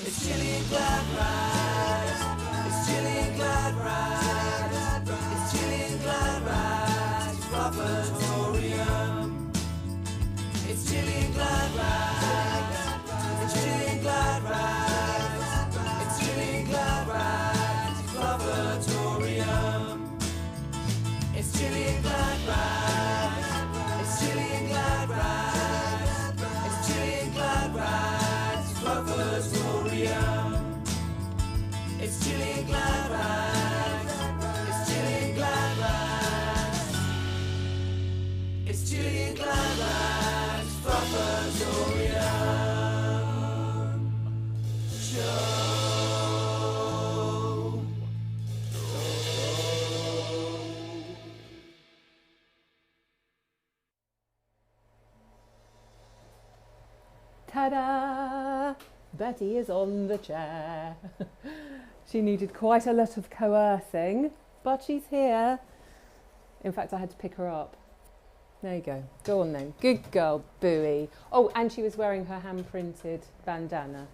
It's Gilliangladrag. It's Gilliangladrag. It's Gilliangladrag Fluff-a-torium. It's Gilliangladrag. It's Gilliangladrag. It's Gilliangladrag Fluff-a-torium. It's Gilliangladrag. It's Gilliangladrag. It's Gilliangladrag Fluff-a-torium. It's Gilliangladrag. It's Gilliangladrag. It's Gilliangladrag Fluff-a-torium. Show. Ta-da! Betty is on the chair. She needed quite a lot of coercing, but she's here. In fact, I had to pick her up. There you go. Go on then. Good girl, Booey. Oh, and she was wearing her hand-printed bandana.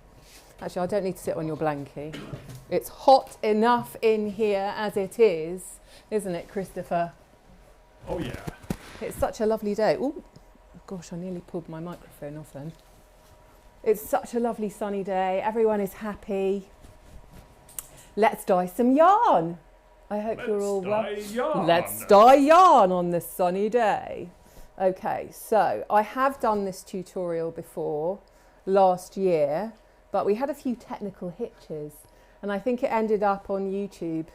Actually, I don't need to sit on your blankie. It's hot enough in here as it is, isn't it, Christopher? Oh, yeah. It's such a lovely day. Oh, gosh, I nearly pulled my microphone off then. It's such a lovely sunny day. Everyone is happy. Let's dye some yarn. I hope you're all well. Let's dye yarn on this sunny day. Okay, so I have done this tutorial before last year, but we had a few technical hitches, and I think it ended up on YouTube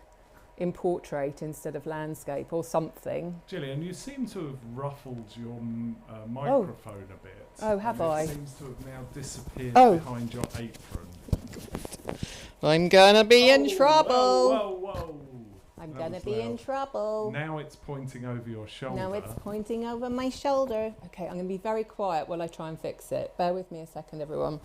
in portrait instead of landscape or something. Gillian, you seem to have ruffled your microphone a bit. Oh, have I? It seems to have now disappeared behind your apron. I'm gonna be in trouble. Whoa, whoa, whoa. I'm gonna be in trouble. Now it's pointing over your shoulder. Now it's pointing over my shoulder. Okay, I'm gonna be very quiet while I try and fix it. Bear with me a second, everyone.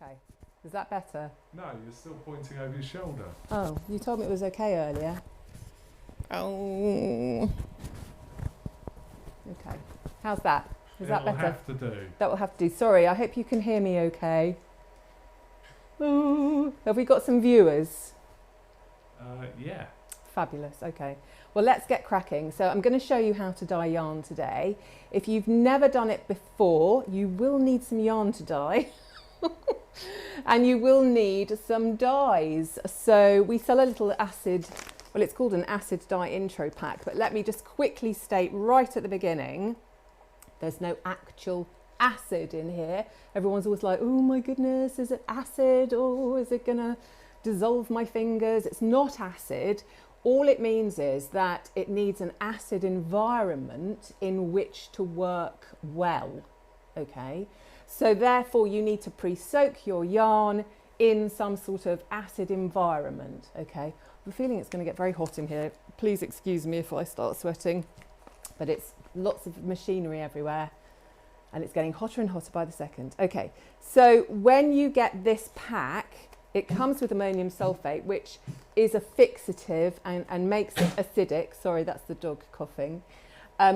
Okay, is that better? No, you're still pointing over your shoulder. Oh, you told me it was okay earlier. Oh. Okay, how's that? Is that better? That'll have to do. That will have to do. Sorry, I hope you can hear me okay. Ooh. Have we got some viewers? Yeah. Fabulous, okay. Well, let's get cracking. So I'm going to show you how to dye yarn today. If you've never done it before, you will need some yarn to dye. And you will need some dyes. So we sell a little acid, well, it's called an acid dye intro pack, but let me just quickly state right at the beginning, there's no actual acid in here. Everyone's always like, oh my goodness, is it acid? Oh, is it gonna dissolve my fingers? It's not acid. All it means is that it needs an acid environment in which to work well, okay? So therefore you need to pre-soak your yarn in some sort of acid environment, okay? I'm feeling it's gonna get very hot in here. Please excuse me if I start sweating, but it's lots of machinery everywhere and it's getting hotter and hotter by the second. Okay, so when you get this pack, it comes with ammonium sulfate, which is a fixative and makes it acidic. Sorry, that's the dog coughing.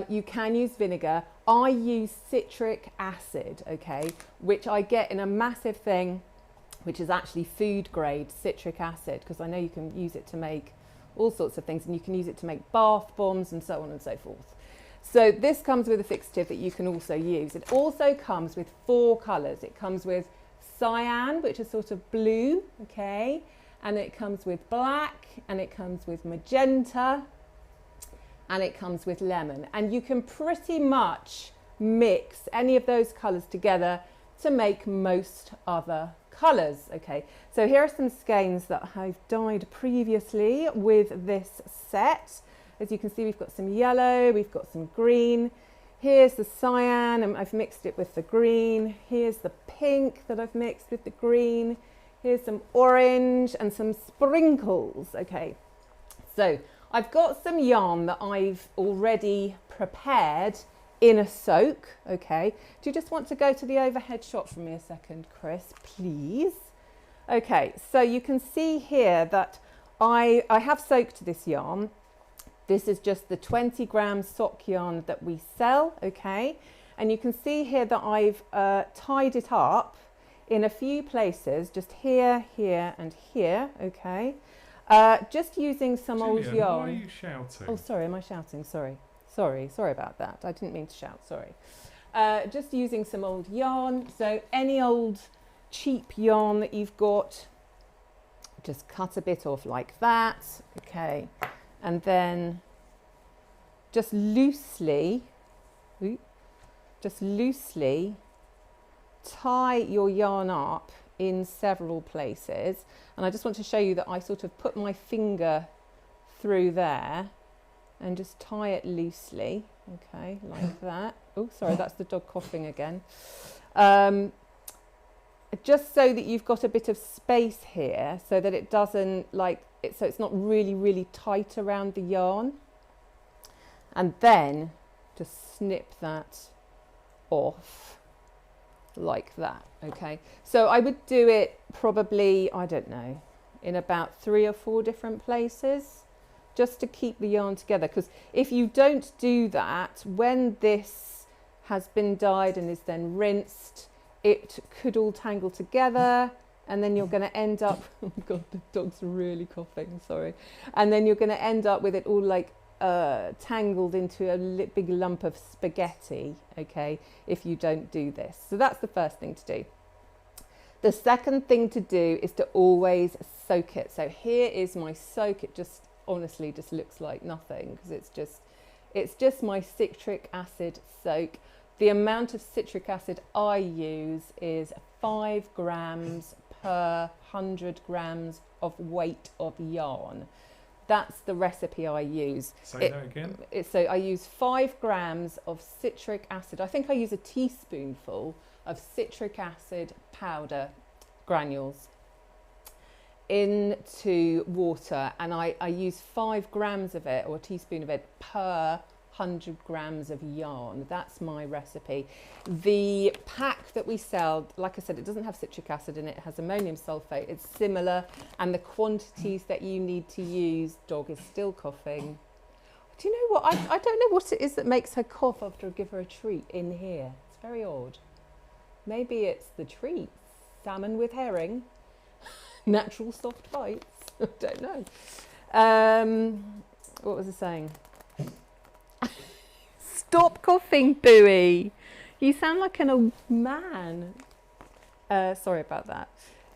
You can use vinegar. I use citric acid, okay, which I get in a massive thing, which is actually food grade citric acid, because I know you can use it to make all sorts of things, and you can use it to make bath bombs and so on and so forth. So this comes with a fixative that you can also use. It also comes with 4 colours. It comes with cyan, which is sort of blue, okay, and it comes with black, and it comes with magenta, and it comes with lemon. And you can pretty much mix any of those colours together to make most other colours, okay. So here are some skeins that I've dyed previously with this set. As you can see, we've got some yellow, we've got some green. Here's the cyan, and I've mixed it with the green. Here's the pink that I've mixed with the green. Here's some orange and some sprinkles, okay. So I've got some yarn that I've already prepared in a soak, okay. Do you just want to go to the overhead shot for me a second, Chris, please? Okay, so you can see here that I have soaked this yarn. This is just the 20 gram sock yarn that we sell, okay? And you can see here that I've tied it up in a few places, just here, here and here, okay. Just using some old Gillian, yarn. why are you shouting? Oh, sorry, am I shouting? Sorry about that. I didn't mean to shout, sorry. Just using some old yarn. So any old cheap yarn that you've got, just cut a bit off like that, okay. And then just loosely tie your yarn up in several places. And I just want to show you that I sort of put my finger through there and just tie it loosely, okay, like that. Oh, sorry, that's the dog coughing again. Just so that you've got a bit of space here so that it doesn't so it's not really, really tight around the yarn. And then just snip that off like that, okay. So I would do it probably, I don't know, in about 3 or 4 different places just to keep the yarn together, because if you don't do that, when this has been dyed and is then rinsed, it could all tangle together, and then you're going to end up, oh God, the dog's really coughing, sorry. And then you're going to end up with it all like tangled into a big lump of spaghetti, okay, if you don't do this. So that's the first thing to do. The second thing to do is to always soak it. So here is my soak. It just honestly just looks like nothing because it's just my citric acid soak. The amount of citric acid I use is 5 grams per 100 grams of weight of yarn. That's the recipe I use. Say that again. So I use 5 grams of citric acid. I think I use a teaspoonful of citric acid powder granules into water, and I use 5 grams of it, or a teaspoon of it, per 100 grams of yarn. That's my recipe. The pack that we sell, like I said, it doesn't have citric acid in it, it has ammonium sulfate. It's similar, and the quantities that you need to use, dog is still coughing. Do you know what? I don't know what it is that makes her cough after I give her a treat in here. It's very odd. Maybe it's the treats. Salmon with herring, natural soft bites. I don't know. What was I saying? Stop coughing, Booey. You sound like an old man. Sorry about that.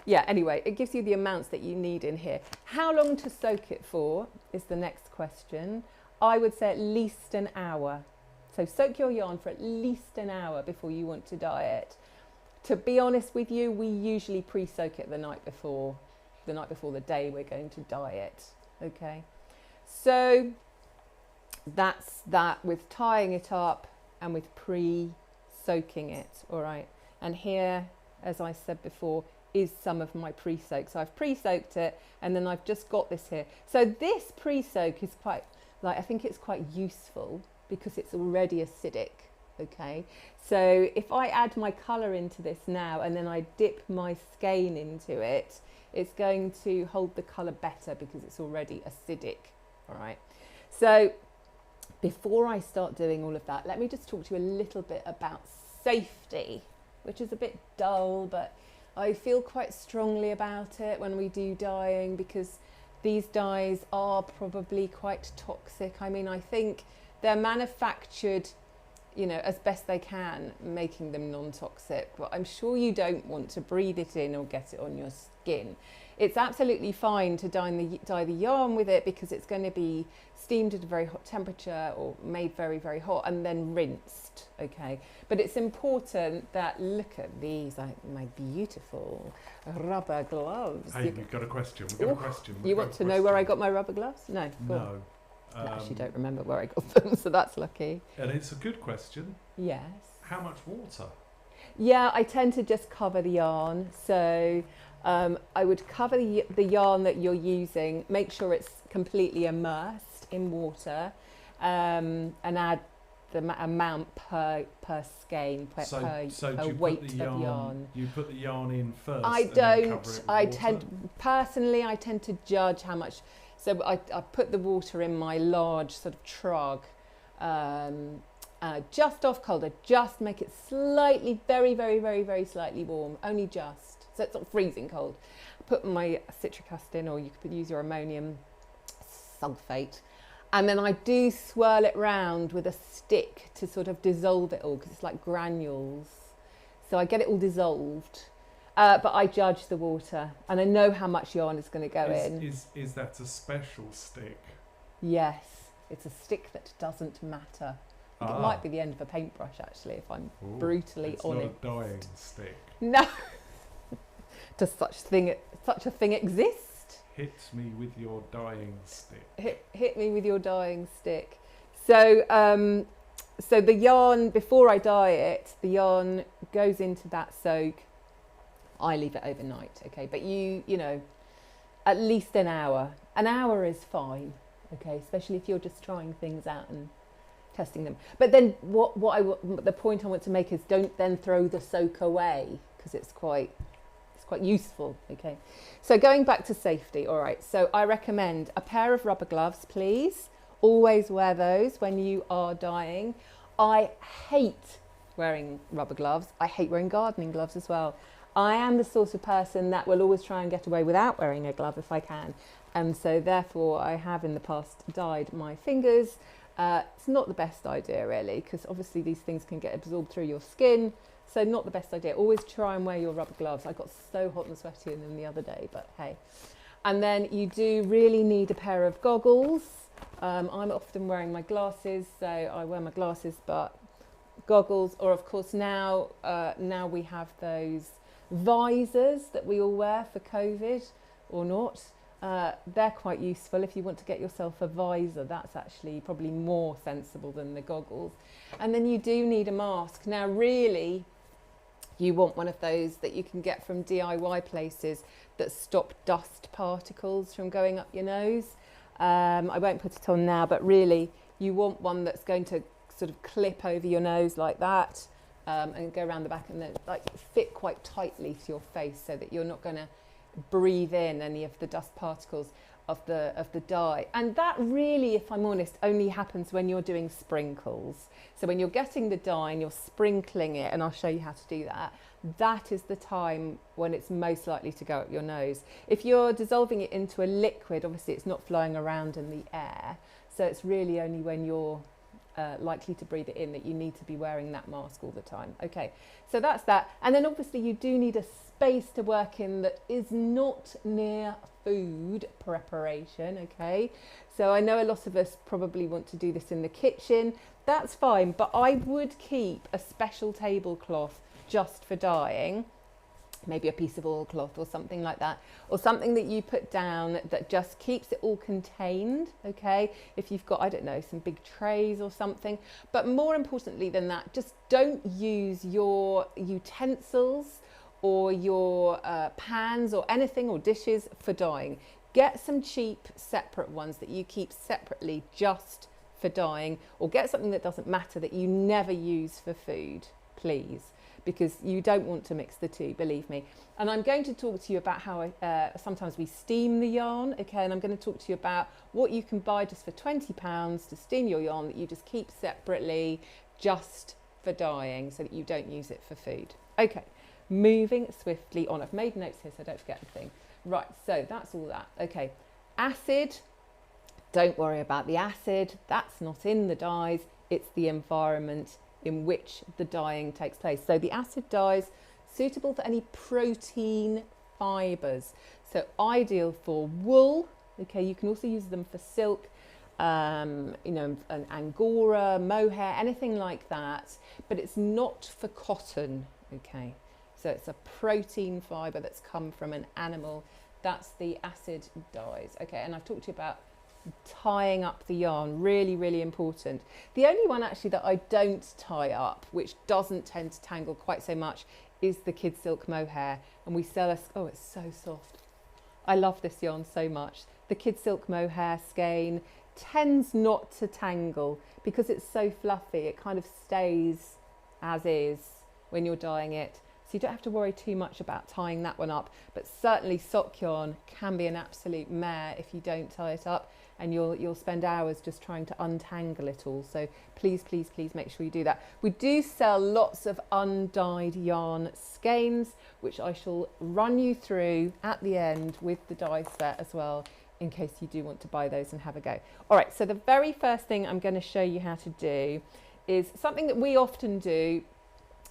Yeah, anyway, it gives you the amounts that you need in here. How long to soak it for is the next question. I would say at least an hour. So soak your yarn for at least an hour before you want to dye it. To be honest with you, we usually pre-soak it the night before the day we're going to dye it, okay? So that's that with tying it up and with pre-soaking it, all right? And here, as I said before, is some of my pre-soak. So I've pre-soaked it, and then I've just got this here. So this pre-soak is quite, I think it's quite useful because it's already acidic, okay? So if I add my colour into this now and then I dip my skein into it, it's going to hold the colour better because it's already acidic, all right? So before I start doing all of that, let me just talk to you a little bit about safety, which is a bit dull, but I feel quite strongly about it when we do dyeing because these dyes are probably quite toxic. I mean, I think they're manufactured, you know, as best they can, making them non-toxic, but I'm sure you don't want to breathe it in or get it on your skin. It's absolutely fine to dye the yarn with it because it's going to be steamed at a very hot temperature or made very, very hot and then rinsed, okay? But it's important that, look at these, my beautiful rubber gloves. Hey, we've got a question. We've got a question. You want to know where I got my rubber gloves? No. No. I actually don't remember where I got them, so that's lucky. And it's a good question. Yes. How much water? Yeah, I tend to just cover the yarn. So I would cover the yarn that you're using, make sure it's completely immersed in water, and add the amount per skein, per weight of yarn. You put the yarn in first. I don't. I tend to judge how much. So I put the water in my large sort of trug, just off colder, just make it slightly, very, very, very, very slightly warm, only just, so it's not freezing cold. Put my citric acid in, or you could use your ammonium sulfate, and then I do swirl it round with a stick to sort of dissolve it all, because it's like granules, so I get it all dissolved. But I judge the water, and I know how much yarn is going to go in. Is that a special stick? Yes, it's a stick that doesn't matter. I think it might be the end of a paintbrush, actually, if I'm brutally honest. It's not a dyeing stick. No. Does such a thing exist? Hit me with your dyeing stick. Hit me with your dyeing stick. So, so the yarn, before I dye it, the yarn goes into that soak. I leave it overnight, okay? But you know, at least an hour. An hour is fine, okay? Especially if you're just trying things out and testing them. But then the point I want to make is don't then throw the soak away, because it's quite useful, okay? So going back to safety, all right, so I recommend a pair of rubber gloves, please. Always wear those when you are dyeing. I hate wearing rubber gloves. I hate wearing gardening gloves as well. I am the sort of person that will always try and get away without wearing a glove if I can. And so therefore I have in the past dyed my fingers. It's not the best idea really, because obviously these things can get absorbed through your skin. So not the best idea. Always try and wear your rubber gloves. I got so hot and sweaty in them the other day, but hey. And then you do really need a pair of goggles. I'm often wearing my glasses, so I wear my glasses, but goggles, or of course now we have those visors that we all wear for COVID or not. They're quite useful if you want to get yourself a visor. That's actually probably more sensible than the goggles. And then you do need a mask. Now really you want one of those that you can get from DIY places that stop dust particles from going up your nose. I won't put it on now, but really you want one that's going to sort of clip over your nose like that, and go around the back, and then like fit quite tightly to your face so that you're not going to breathe in any of the dust particles of the dye. And that really, if I'm honest, only happens when you're doing sprinkles. So when you're getting the dye and you're sprinkling it, and I'll show you how to do that, that is the time when it's most likely to go up your nose. If you're dissolving it into a liquid, obviously it's not flying around in the air, so it's really only when you're likely to breathe it in that you need to be wearing that mask all the time. Okay, so that's that. And then obviously you do need a space to work in that is not near food preparation, okay? So I know a lot of us probably want to do this in the kitchen. That's fine, but I would keep a special tablecloth just for dyeing. Maybe a piece of oilcloth or something like that, or something that you put down that just keeps it all contained, okay? If you've got, I don't know, some big trays or something. But more importantly than that, just don't use your utensils or your pans or anything, or dishes for dyeing. Get some cheap separate ones that you keep separately just for dyeing, or get something that doesn't matter, that you never use for food, please, because you don't want to mix the two, believe me. And I'm going to talk to you about how sometimes we steam the yarn, okay? And I'm going to talk to you about what you can buy just for £20 to steam your yarn that you just keep separately just for dyeing, so that you don't use it for food. Okay, moving swiftly on. I've made notes here so I don't forget anything. Right, so that's all that. Okay, acid, don't worry about the acid. That's not in the dyes, it's the environment in which the dyeing takes place. So the acid dyes, suitable for any protein fibres. So ideal for wool, okay, you can also use them for silk, you know, an angora, mohair, anything like that, but it's not for cotton, okay. So it's a protein fibre that's come from an animal. That's the acid dyes, okay. And I've talked to you about tying up the yarn, really, really important. The only one actually that I don't tie up, which doesn't tend to tangle quite so much, is the kid silk mohair. And we sell a, oh, it's so soft. I love this yarn so much. The kid silk mohair skein tends not to tangle because it's so fluffy. It kind of stays as is when you're dyeing it. So you don't have to worry too much about tying that one up. But certainly sock yarn can be an absolute mare if you don't tie it up. and you'll spend hours just trying to untangle it all. So please, please, please make sure you do that. We do sell lots of undyed yarn skeins, which I shall run you through at the end with the dye set as well, in case you do want to buy those and have a go. All right, so the very first thing I'm going to show you how to do is something that we often do.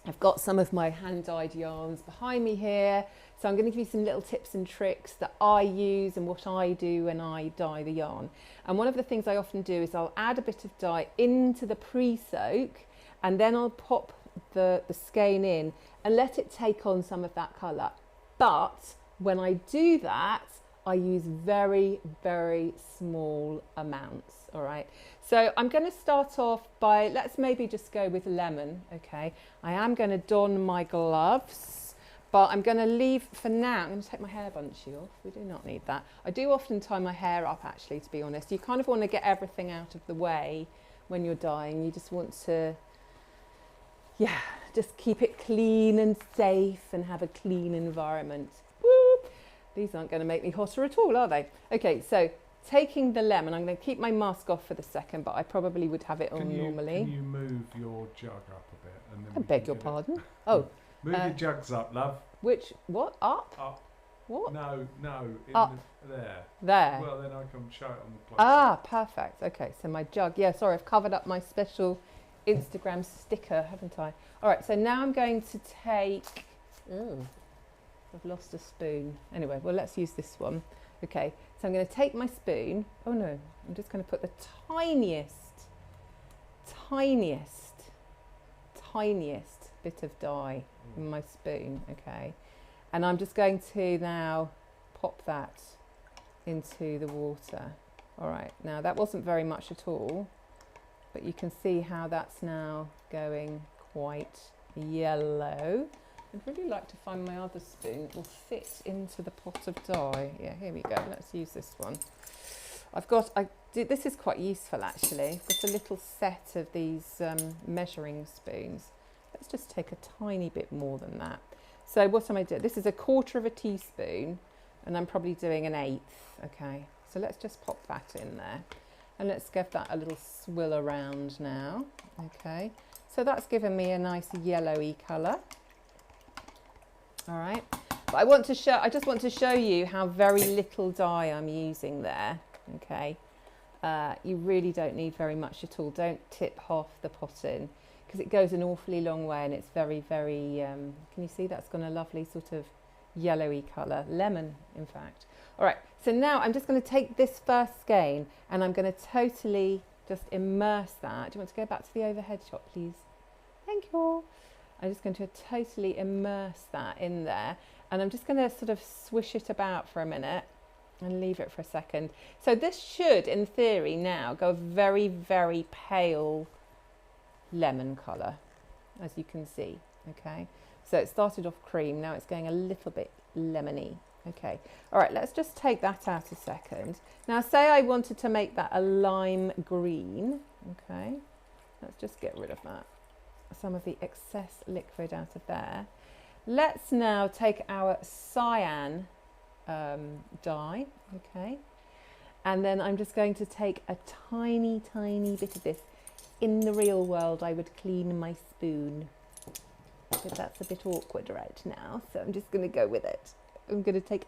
I've got some of my hand-dyed yarns behind me here, so I'm going to give you some little tips and tricks that I use and what I do when I dye the yarn. And one of the things I often do is I'll add a bit of dye into the pre-soak, and then I'll pop the skein in and let it take on some of that colour. But when I do that, I use very, very small amounts, all right? So I'm going to start off by, let's maybe just go with lemon, okay? I am going to don my gloves, but I'm going to leave for now. I'm going to take my hair bunchy off. We do not need that. I do often tie my hair up, actually, to be honest. You kind of want to get everything out of the way when you're dyeing. You just want to, yeah, just keep it clean and safe and have a clean environment. Woo! These aren't going to make me hotter at all, are they? Okay, so taking the lemon, I'm going to keep my mask off for the second, but I probably would have it on normally. Can you move your jug up a bit? And then I beg your pardon? Oh. Move your jugs up, love. Which, what? Up? Up. What? No, up. There. There. Well, then I can show it on the plate. Ah, perfect. Okay, so my jug. Yeah, sorry, I've covered up my special Instagram sticker, haven't I? All right, so now I'm going to take... Ooh. I've lost a spoon. Anyway, well, let's use this one. Okay, so I'm going to take my spoon. Oh no, I'm just going to put the tiniest bit of dye in my spoon, okay? And I'm just going to now pop that into the water. All right, now that wasn't very much at all, but you can see how that's now going quite yellow. I'd really like to find my other spoon that will fit into the pot of dye. Yeah, here we go. Let's use this one. This is quite useful actually. I've got a little set of these measuring spoons. Let's just take a tiny bit more than that. So what am I doing? This is 1/4 teaspoon, and I'm probably doing 1/8. Okay, so let's just pop that in there. And let's give that a little swill around now. Okay, so that's given me a nice yellowy colour. All right, but I just want to show you how very little dye I'm using there. Okay, you really don't need very much at all. Don't tip half the pot in, because it goes an awfully long way, and it's very, very, can you see that's got a lovely sort of yellowy colour, lemon in fact. All right, so now I'm just going to take this first skein and I'm going to totally just immerse that. Do you want to go back to the overhead shot, please? Thank you. I'm just going to totally immerse that in there, and I'm just going to sort of swish it about for a minute and leave it for a second. So this should, in theory, now go a very, very pale lemon colour, as you can see. Okay, so it started off cream, now it's going a little bit lemony. Okay, all right, let's just take that out a second. Now say I wanted to make that a lime green. Okay, let's just get rid of that, some of the excess liquid out of there. Let's now take our cyan dye, okay, and then I'm just going to take a tiny, tiny bit of this. In the real world, I would clean my spoon, but that's a bit awkward right now, so I'm just going to go with it. I'm going to take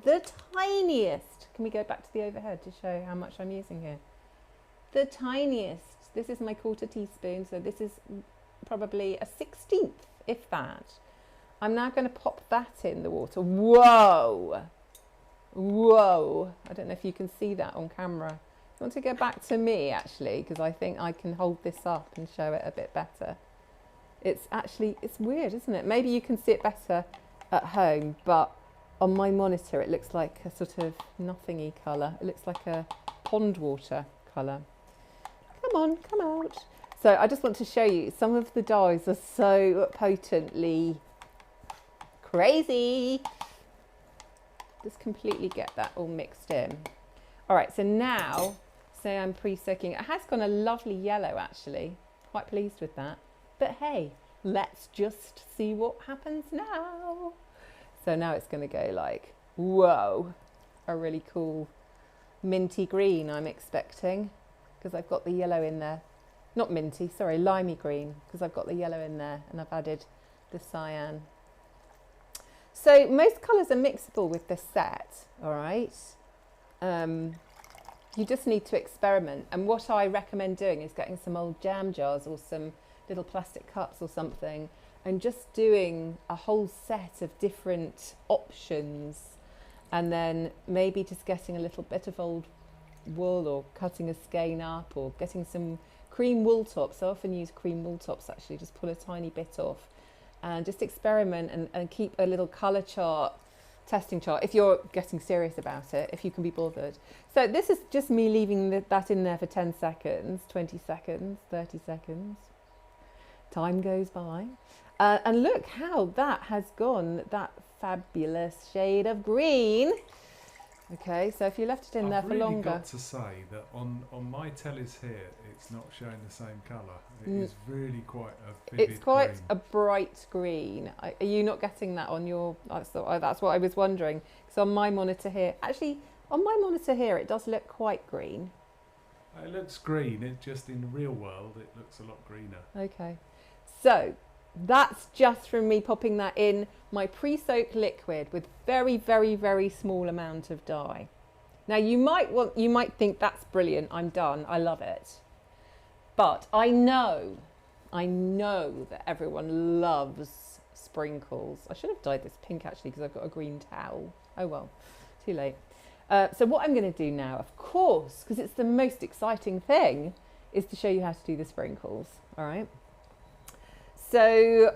the tiniest. Can we go back to the overhead to show how much I'm using here? The tiniest. This is my 1/4 teaspoon, so this is probably a 1/16, if that. I'm now going to pop that in the water. Whoa! Whoa! I don't know if you can see that on camera. I want to go back to me, actually, because I think I can hold this up and show it a bit better. It's weird, isn't it? Maybe you can see it better at home, but on my monitor it looks like a sort of nothingy colour. It looks like a pond water colour. Come on, come out. So I just want to show you, some of the dyes are so potently crazy. Just completely get that all mixed in. All right, so now, say I'm pre-soaking. It has gone a lovely yellow, actually. Quite pleased with that. But hey, let's just see what happens now. So now it's going to go like, whoa, a really cool, minty green, I'm expecting, because I've got the yellow in there. Not minty, sorry, limey green, because I've got the yellow in there and I've added the cyan. So most colours are mixable with this set, all right? You just need to experiment. And what I recommend doing is getting some old jam jars or some little plastic cups or something and just doing a whole set of different options, and then maybe just getting a little bit of old wool or cutting a skein up or getting some cream wool tops. I often use cream wool tops actually, just pull a tiny bit off and just experiment and keep a little colour chart, testing chart, if you're getting serious about it, if you can be bothered. So this is just me leaving that in there for 10 seconds, 20 seconds, 30 seconds. Time goes by. And look how that has gone, that fabulous shade of green. Okay, so if you left it in there for longer. I've really got to say that on my tellies here, it's not showing the same colour. It is really quite a vivid It's quite green. a bright green. Are you not getting that on your, that's what I was wondering. So on my monitor here, actually on my monitor here, it does look quite green. It looks green, it just in the real world, it looks a lot greener. Okay, so that's just from me popping that in my pre-soaked liquid with very, very, very small amount of dye. Now you might think that's brilliant, I'm done, I love it. But I know that everyone loves sprinkles. I should have dyed this pink actually because I've got a green towel. Oh well, too late. So what I'm going to do now, of course, because it's the most exciting thing, is to show you how to do the sprinkles, all right? So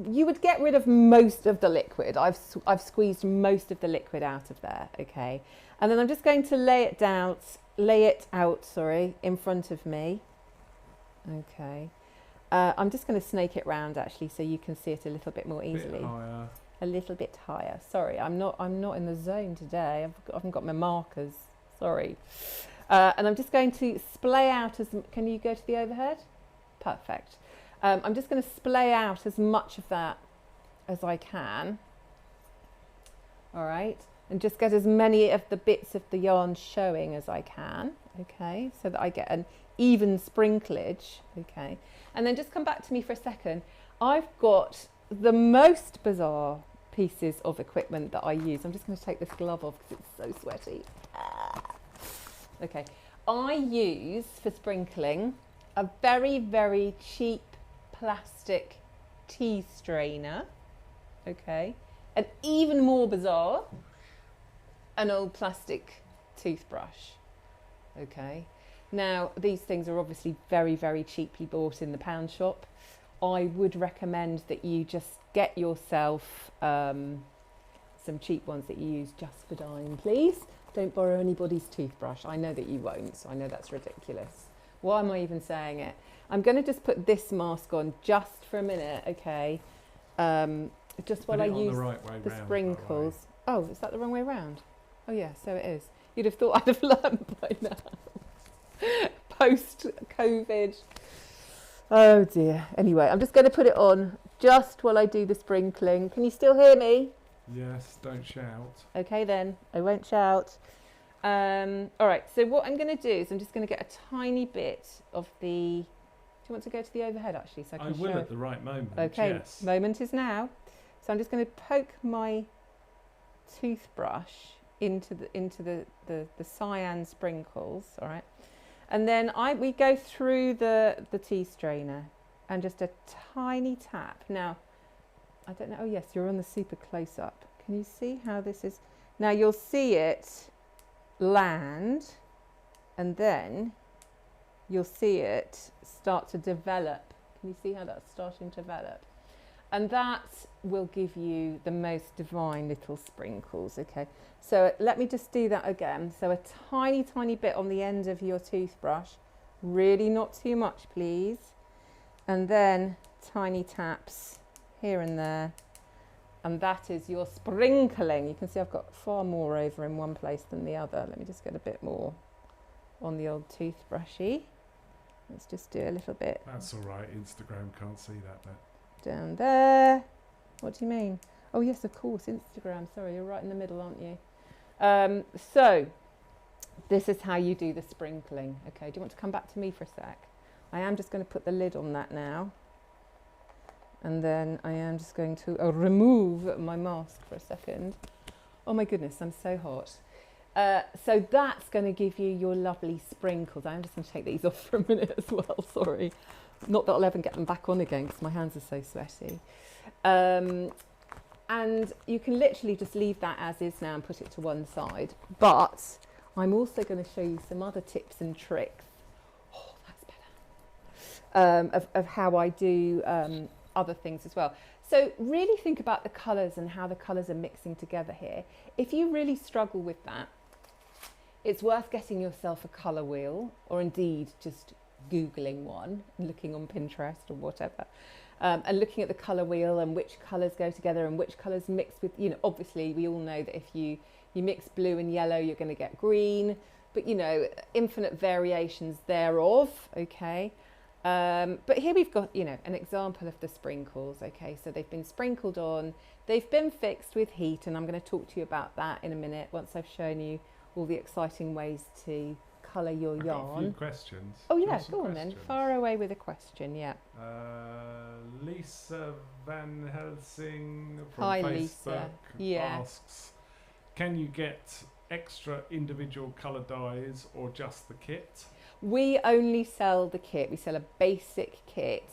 you would get rid of most of the liquid. I've squeezed most of the liquid out of there, okay? And then I'm just going to lay it out, in front of me. Okay. I'm just going to snake it round actually so you can see it a little bit more easily. A little bit higher. Sorry, I'm not in the zone today. I haven't got my markers. Sorry. And I'm just going to splay out as. Can you go to the overhead? Perfect. I'm just going to splay out as much of that as I can. All right, and just get as many of the bits of the yarn showing as I can. Okay, so that I get an even sprinklage. Okay, and then just come back to me for a second. I've got the most bizarre pieces of equipment that I use. I'm just going to take this glove off because it's so sweaty. Okay, I use for sprinkling a very, very cheap plastic tea strainer. Okay, and even more bizarre, an old plastic toothbrush. Okay, now these things are obviously very, very cheaply bought in the pound shop. I would recommend that you just get yourself some cheap ones that you use just for dyeing, please. Don't borrow anybody's toothbrush. I know that you won't, so I know that's ridiculous. Why am I even saying it? I'm going to just put this mask on just for a minute, okay? Just while I use the sprinkles. Oh, is that the wrong way around? Oh yeah, so it is. You'd have thought I'd have learned by now. Post-COVID. Oh dear. Anyway, I'm just going to put it on just while I do the sprinkling. Can you still hear me? Yes, don't shout. Okay then, I won't shout. All right, so what I'm going to do is I'm just going to get a tiny bit of the... Do you want to go to the overhead actually? So I will at the right moment, okay, yes. Moment is now. So I'm just going to poke my toothbrush into the cyan sprinkles, all right? And then we go through the tea strainer and just a tiny tap. Now, I don't know, oh yes, you're on the super close up. Can you see how this is? Now you'll see it land and then you'll see it start to develop. Can you see how that's starting to develop? And that will give you the most divine little sprinkles, okay? So let me just do that again. So a tiny, tiny bit on the end of your toothbrush, really not too much, please. And then tiny taps here and there. And that is your sprinkling. You can see I've got far more over in one place than the other. Let me just get a bit more on the old toothbrushy. Let's just do a little bit. That's all right, Instagram can't see that bit. Down there. What do you mean? Oh yes, of course, Instagram. Sorry, you're right in the middle, aren't you? So this is how you do the sprinkling. Okay, do you want to come back to me for a sec? I am just going to put the lid on that now. And then I am just going to remove my mask for a second. Oh my goodness, I'm so hot. So that's going to give you your lovely sprinkles. I'm just going to take these off for a minute as well, sorry. Not that I'll ever get them back on again because my hands are so sweaty. And you can literally just leave that as is now and put it to one side. But I'm also going to show you some other tips and tricks. Oh, that's better. Of how I do other things as well. So really think about the colours and how the colours are mixing together here. If you really struggle with that, it's worth getting yourself a colour wheel, or indeed just Googling one, looking on Pinterest or whatever, and looking at the colour wheel and which colours go together and which colours mix with, you know, obviously we all know that if you mix blue and yellow, you're going to get green, but you know, infinite variations thereof, okay? But here we've got, you know, an example of the sprinkles, okay? So they've been sprinkled on, they've been fixed with heat, and I'm going to talk to you about that in a minute once I've shown you all the exciting ways to colour your yarn. I've got a few questions. Oh yeah, go on then. Far away with a question, yeah. Lisa Van Helsing from Hi, Facebook Lisa. asks, can you get extra individual colour dyes or just the kit? We only sell the kit. We sell a basic kit,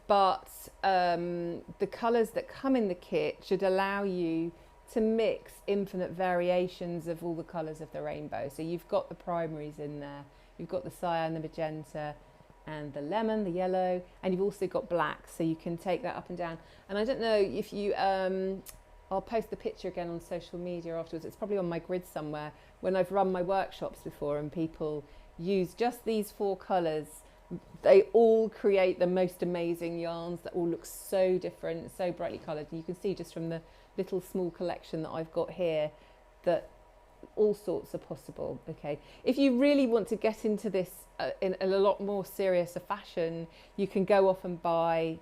but the colours that come in the kit should allow you to mix infinite variations of all the colours of the rainbow. So you've got the primaries in there, you've got the cyan, the magenta, and the lemon, the yellow, and you've also got black, so you can take that up and down. And I don't know if you, I'll post the picture again on social media afterwards. It's probably on my grid somewhere. When I've run my workshops before and people use just these 4 colours, they all create the most amazing yarns that all look so different, so brightly coloured. And you can see just from the little small collection that I've got here that all sorts are possible, okay? If you really want to get into this in a lot more serious a fashion, you can go off and buy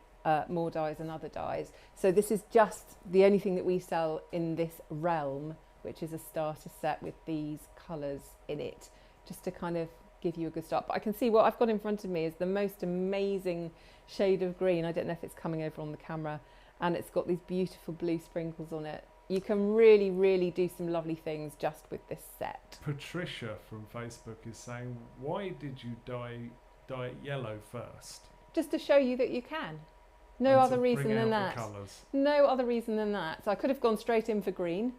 more dyes and other dyes. So this is just the only thing that we sell in this realm, which is a starter set with these colours in it, just to kind of give you a good start. But I can see what I've got in front of me is the most amazing shade of green. I don't know if it's coming over on the camera, and it's got these beautiful blue sprinkles on it. You can really, really do some lovely things just with this set. Patricia from Facebook is saying, why did you dye it yellow first? Just to show you that you can. No other reason than that. No other reason than that. So I could have gone straight in for green,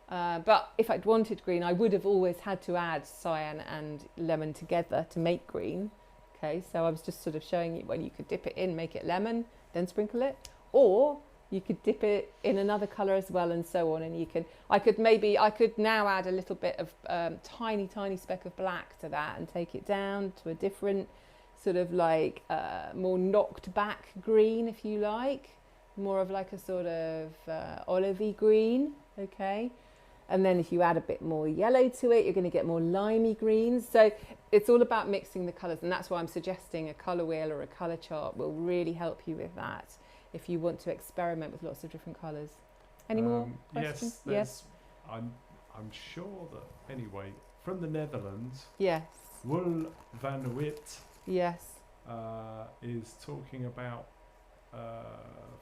but if I'd wanted green, I would have always had to add cyan and lemon together to make green. Okay, so I was just sort of showing you when you could dip it in, make it lemon, then sprinkle it, or you could dip it in another colour as well, and so on. And you can, I could now add a little bit of tiny speck of black to that and take it down to a different sort of like more knocked back green, if you like, more of like a sort of olivey green, okay? And then if you add a bit more yellow to it, you're going to get more limey greens. So it's all about mixing the colours, and that's why I'm suggesting a colour wheel or a colour chart will really help you with that if you want to experiment with lots of different colours. Any more questions? Yes. I'm sure that, anyway, from the Netherlands, yes, Wool van Wit yes, is talking about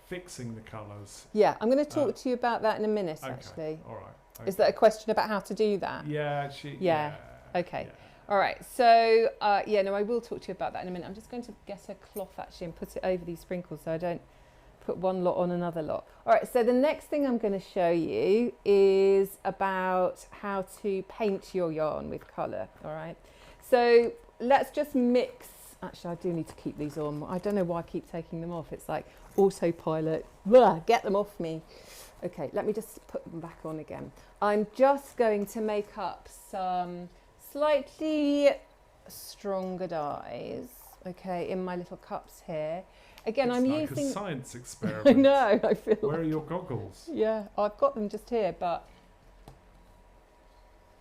fixing the colours. Yeah, I'm going to talk to you about that in a minute, okay, actually. All right. Okay. Is that a question about how to do that? Yeah, yeah. Okay. Yeah. All right. So, yeah, no, I will talk to you about that in a minute. I'm just going to get a cloth, actually, and put it over these sprinkles so I don't put one lot on another lot. All right. So the next thing I'm going to show you is about how to paint your yarn with colour. All right. So let's just mix. Actually, I do need to keep these on. I don't know why I keep taking them off. It's like autopilot. Blah, get them off me. Okay, let me just put them back on again. I'm just going to make up some slightly stronger dyes, okay, in my little cups here. Again, I'm like using a science experiment. I know, I feel Where like are your goggles? Yeah, I've got them just here, but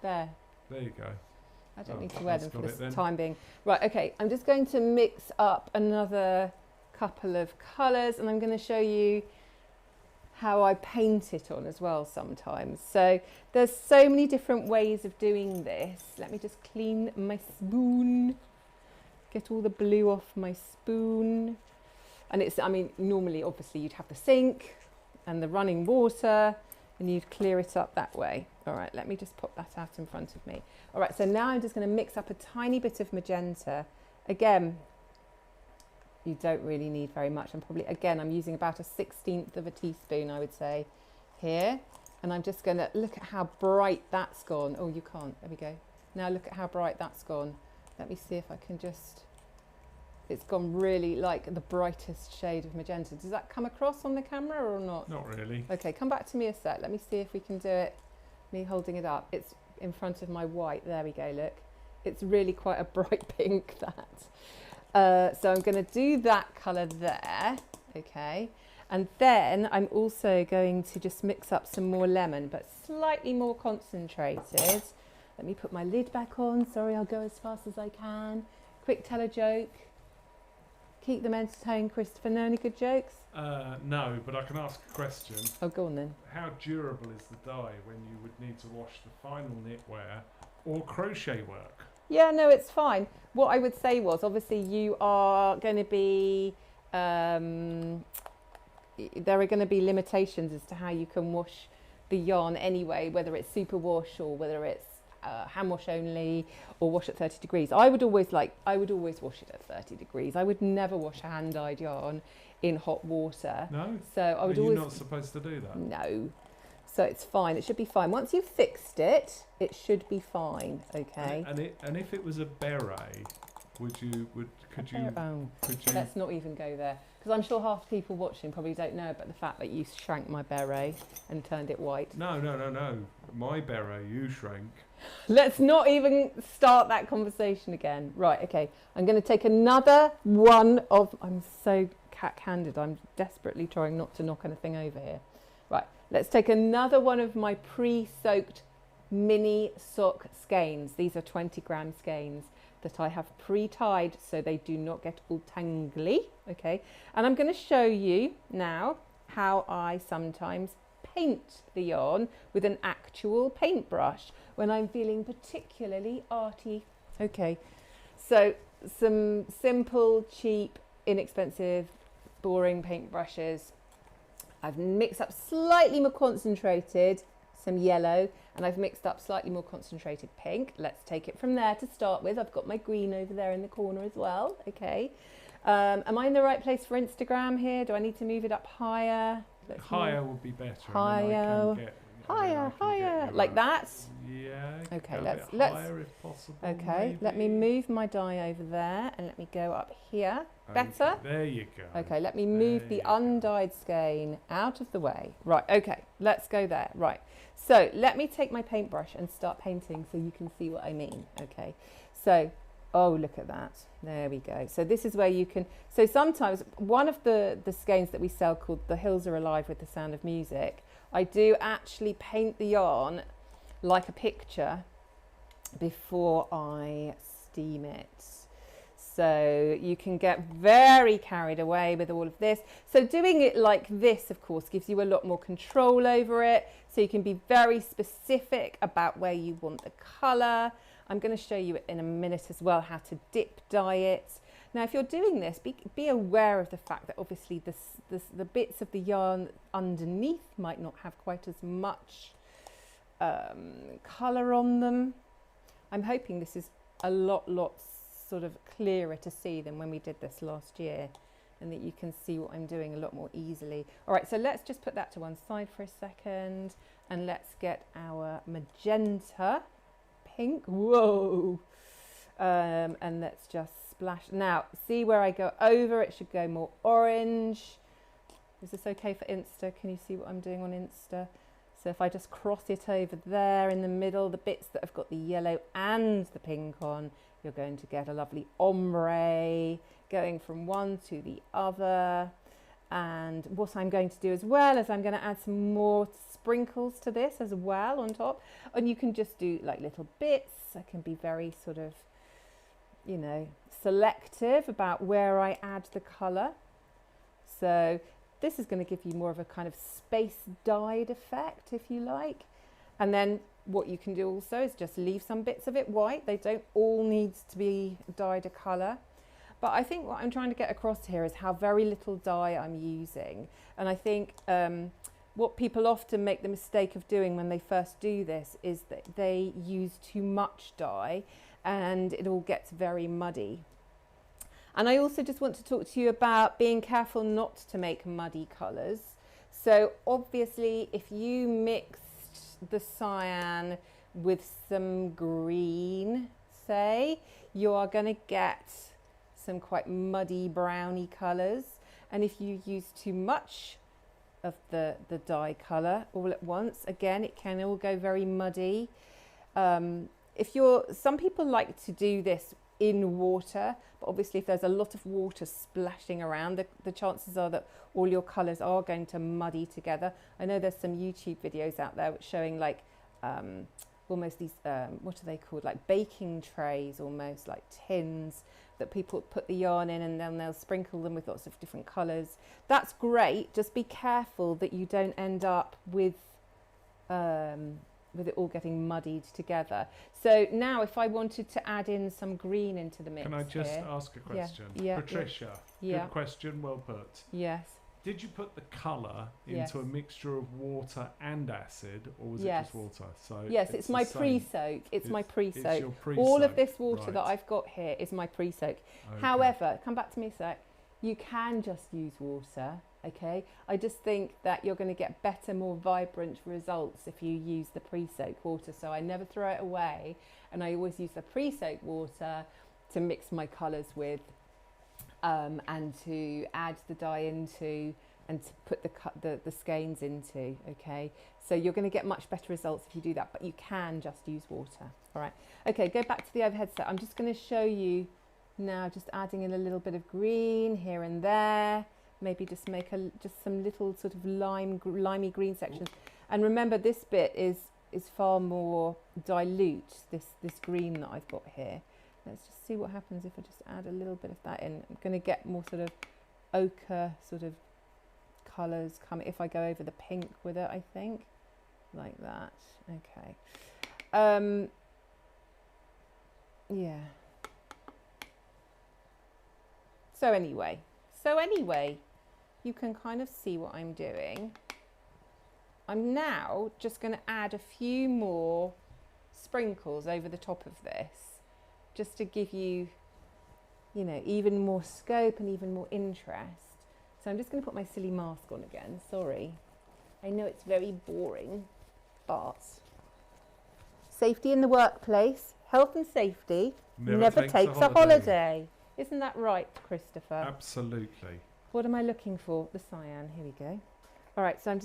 there. There you go. I don't need to wear them for got this time being. Right, okay, I'm just going to mix up another couple of colours, and I'm going to show you how I paint it on as well sometimes. So there's so many different ways of doing this. Let me just clean my spoon, get all the blue off my spoon. And it's, I mean, normally obviously you'd have the sink and the running water and you'd clear it up that way. All right, let me just pop that out in front of me. All right, so now I'm just going to mix up a tiny bit of magenta. Again, you don't really need very much. I'm using about a 1/16 of a teaspoon, I would say, here. And I'm just going to look at how bright that's gone. Oh, you can't. There we go. Now look at how bright that's gone. Let me see if I can just... It's gone really like the brightest shade of magenta. Does that come across on the camera or not? Not really. Okay, come back to me a sec. Let me see if we can do it. Me holding it up. It's in front of my white. There we go, look. It's really quite a bright pink, that. So I'm going to do that colour there. Okay. And then I'm also going to just mix up some more lemon, but slightly more concentrated. Let me put my lid back on. Sorry, I'll go as fast as I can. Quick tell a joke. Keep them entertained, Christopher. Know any good jokes? No, but I can ask a question. Oh, go on then. How durable is the dye when you would need to wash the final knitwear or crochet work? Yeah, no, it's fine. What I would say was, obviously, you are going to be... there are going to be limitations as to how you can wash the yarn anyway, whether it's super wash or whether it's hand wash only or wash at 30 degrees. I would always wash it at 30 degrees. I would never wash a hand dyed yarn in hot water. No? So I would always... You're not supposed to do that? No. So it's fine. It should be fine. Once you've fixed it, it should be fine. Okay. And if it was a beret, could you Let's not even go there, because I'm sure half the people watching probably don't know about the fact that you shrank my beret and turned it white. No. My beret, you shrank. Let's not even start that conversation again. Right, okay. I'm going to take another one of... I'm so cat-handed. I'm desperately trying not to knock anything over here. Right, let's take another one of my pre-soaked mini sock skeins. These are 20-gram skeins that I have pre-tied so they do not get all tangly. Okay, and I'm going to show you now how I sometimes paint the yarn with an actual paintbrush when I'm feeling particularly arty. Okay, so some simple, cheap, inexpensive, boring paintbrushes. I've mixed up slightly more concentrated, some yellow, and I've mixed up slightly more concentrated pink. Let's take it from there to start with. I've got my green over there in the corner as well. Okay, am I in the right place for Instagram here? Do I need to move it up higher? Higher would be better. Higher, higher, like that. Yeah. Okay, let's higher if possible. Okay, maybe. let me move my die over there and let me go up here. Better? Okay, there you go. Okay, let me move the undyed skein out of the way. Right, okay, let's go there. Right, so let me take my paintbrush and start painting so you can see what I mean. Okay, so, oh, look at that. There we go. So this is where you can, so sometimes one of the skeins that we sell called The Hills Are Alive with the Sound of Music, I do actually paint the yarn like a picture before I steam it. So you can get very carried away with all of this. So doing it like this, of course, gives you a lot more control over it. So you can be very specific about where you want the colour. I'm going to show you in a minute as well how to dip dye it. Now, if you're doing this, be aware of the fact that obviously the bits of the yarn underneath might not have quite as much colour on them. I'm hoping this is a lot sort of clearer to see than when we did this last year, and that you can see what I'm doing a lot more easily. All right, so let's just put that to one side for a second, and let's get our magenta pink. Whoa! And let's just splash. Now, see where I go over, it should go more orange. Is this okay for Insta? Can you see what I'm doing on Insta? So if I just cross it over there in the middle, the bits that have got the yellow and the pink on, you're going to get a lovely ombre going from one to the other. And what I'm going to do as well is I'm going to add some more sprinkles to this as well on top. And you can just do like little bits. I can be very sort of, you know, selective about where I add the colour. So this is going to give you more of a kind of space dyed effect, if you like. And then what you can do also is just leave some bits of it white. They don't all need to be dyed a colour. But I think what I'm trying to get across here is how very little dye I'm using. And I think what people often make the mistake of doing when they first do this is that they use too much dye and it all gets very muddy. And I also just want to talk to you about being careful not to make muddy colours. So obviously if you mixed the cyan with some green, say, you are going to get some quite muddy browny colours. And if you use too much of the dye colour all at once, again, it can all go very muddy. Some people like to do this in water, but obviously if there's a lot of water splashing around, the chances are that all your colours are going to muddy together. I know there's some YouTube videos out there showing like almost these, what are they called, like baking trays, almost like tins that people put the yarn in and then they'll sprinkle them with lots of different colours. That's great, just be careful that you don't end up with it all getting muddied together. So now if I wanted to add in some green into the mix, can I just here, ask a question? Yeah, Patricia, yeah. Good question, well put. Yes. Did you put the colour Yes. into a mixture of water and acid, or was Yes. it just water? So Yes, it's my the same. pre-soak. It's my It's pre-soak. your All of pre-soak, this water right. that I've got here is my pre-soak. Okay. However, come back to me a sec. You can just use water, okay? I just think that you're going to get better, more vibrant results if you use the pre-soak water. So I never throw it away, and I always use the pre-soak water to mix my colours with, and to add the dye into, and to put the skeins into, okay? So you're going to get much better results if you do that, but you can just use water, all right? Okay, go back to the overhead set. I'm just going to show you now, just adding in a little bit of green here and there, maybe just make just some little sort of limey green sections. And remember, this bit is far more dilute, this green that I've got here. Let's just see what happens if I just add a little bit of that in. I'm going to get more sort of ochre sort of colours coming if I go over the pink with it, I think, like that. Okay. Yeah. So anyway, you can kind of see what I'm doing. I'm now just going to add a few more sprinkles over the top of this, just to give you, you know, even more scope and even more interest. So I'm just going to put my silly mask on again. Sorry. I know it's very boring, but safety in the workplace, health and safety never takes a holiday. Isn't that right, Christopher? Absolutely. What am I looking for? The cyan. Here we go. All right, so I'm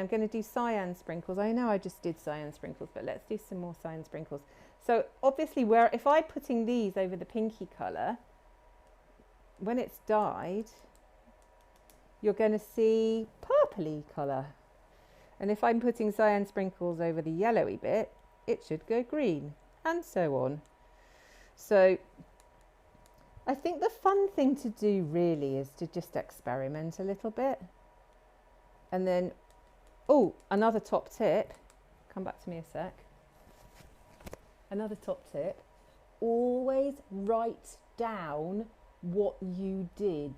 going to do cyan sprinkles. I know I just did cyan sprinkles, but let's do some more cyan sprinkles. So obviously, if I'm putting these over the pinky colour, when it's dyed, you're going to see purpley colour. And if I'm putting cyan sprinkles over the yellowy bit, it should go green, and so on. So I think the fun thing to do really is to just experiment a little bit. And then, oh, another top tip, come back to me a sec. Another top tip, always write down what you did.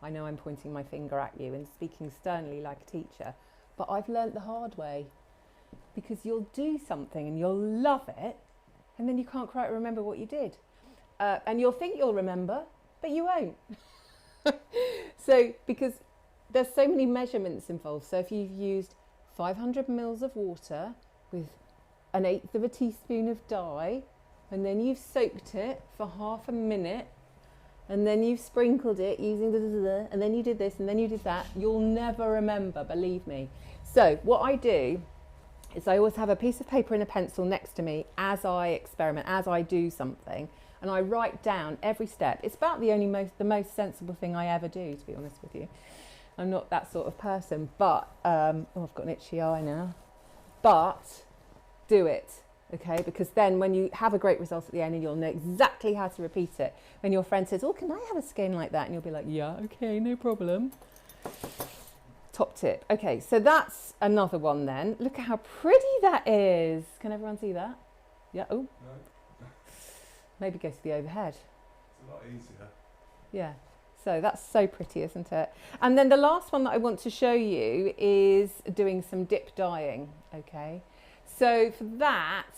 I know I'm pointing my finger at you and speaking sternly like a teacher, but I've learnt the hard way, because you'll do something and you'll love it, and then you can't quite remember what you did. And you'll think you'll remember, but you won't. So, because there's so many measurements involved. So if you've used 500 mils of water with 1/8 of a teaspoon of dye, and then you've soaked it for half a minute, and then you've sprinkled it using and then you did this, and then you did that, you'll never remember, believe me. So what I do is I always have a piece of paper and a pencil next to me as I experiment, as I do something, and I write down every step. It's about the most sensible thing I ever do, to be honest with you. I'm not that sort of person, but, oh, I've got an itchy eye now. But do it, okay? Because then when you have a great result at the end, and you'll know exactly how to repeat it. When your friend says, oh, can I have a skein like that? And you'll be like, yeah, okay, no problem. top tip. Okay, so that's another one then. Look at how pretty that is. Can everyone see that? Yeah, oh. No, Maybe go to the overhead. it's a lot easier. Yeah, so that's so pretty, isn't it? And then the last one that I want to show you is doing some dip dyeing, okay? So for that,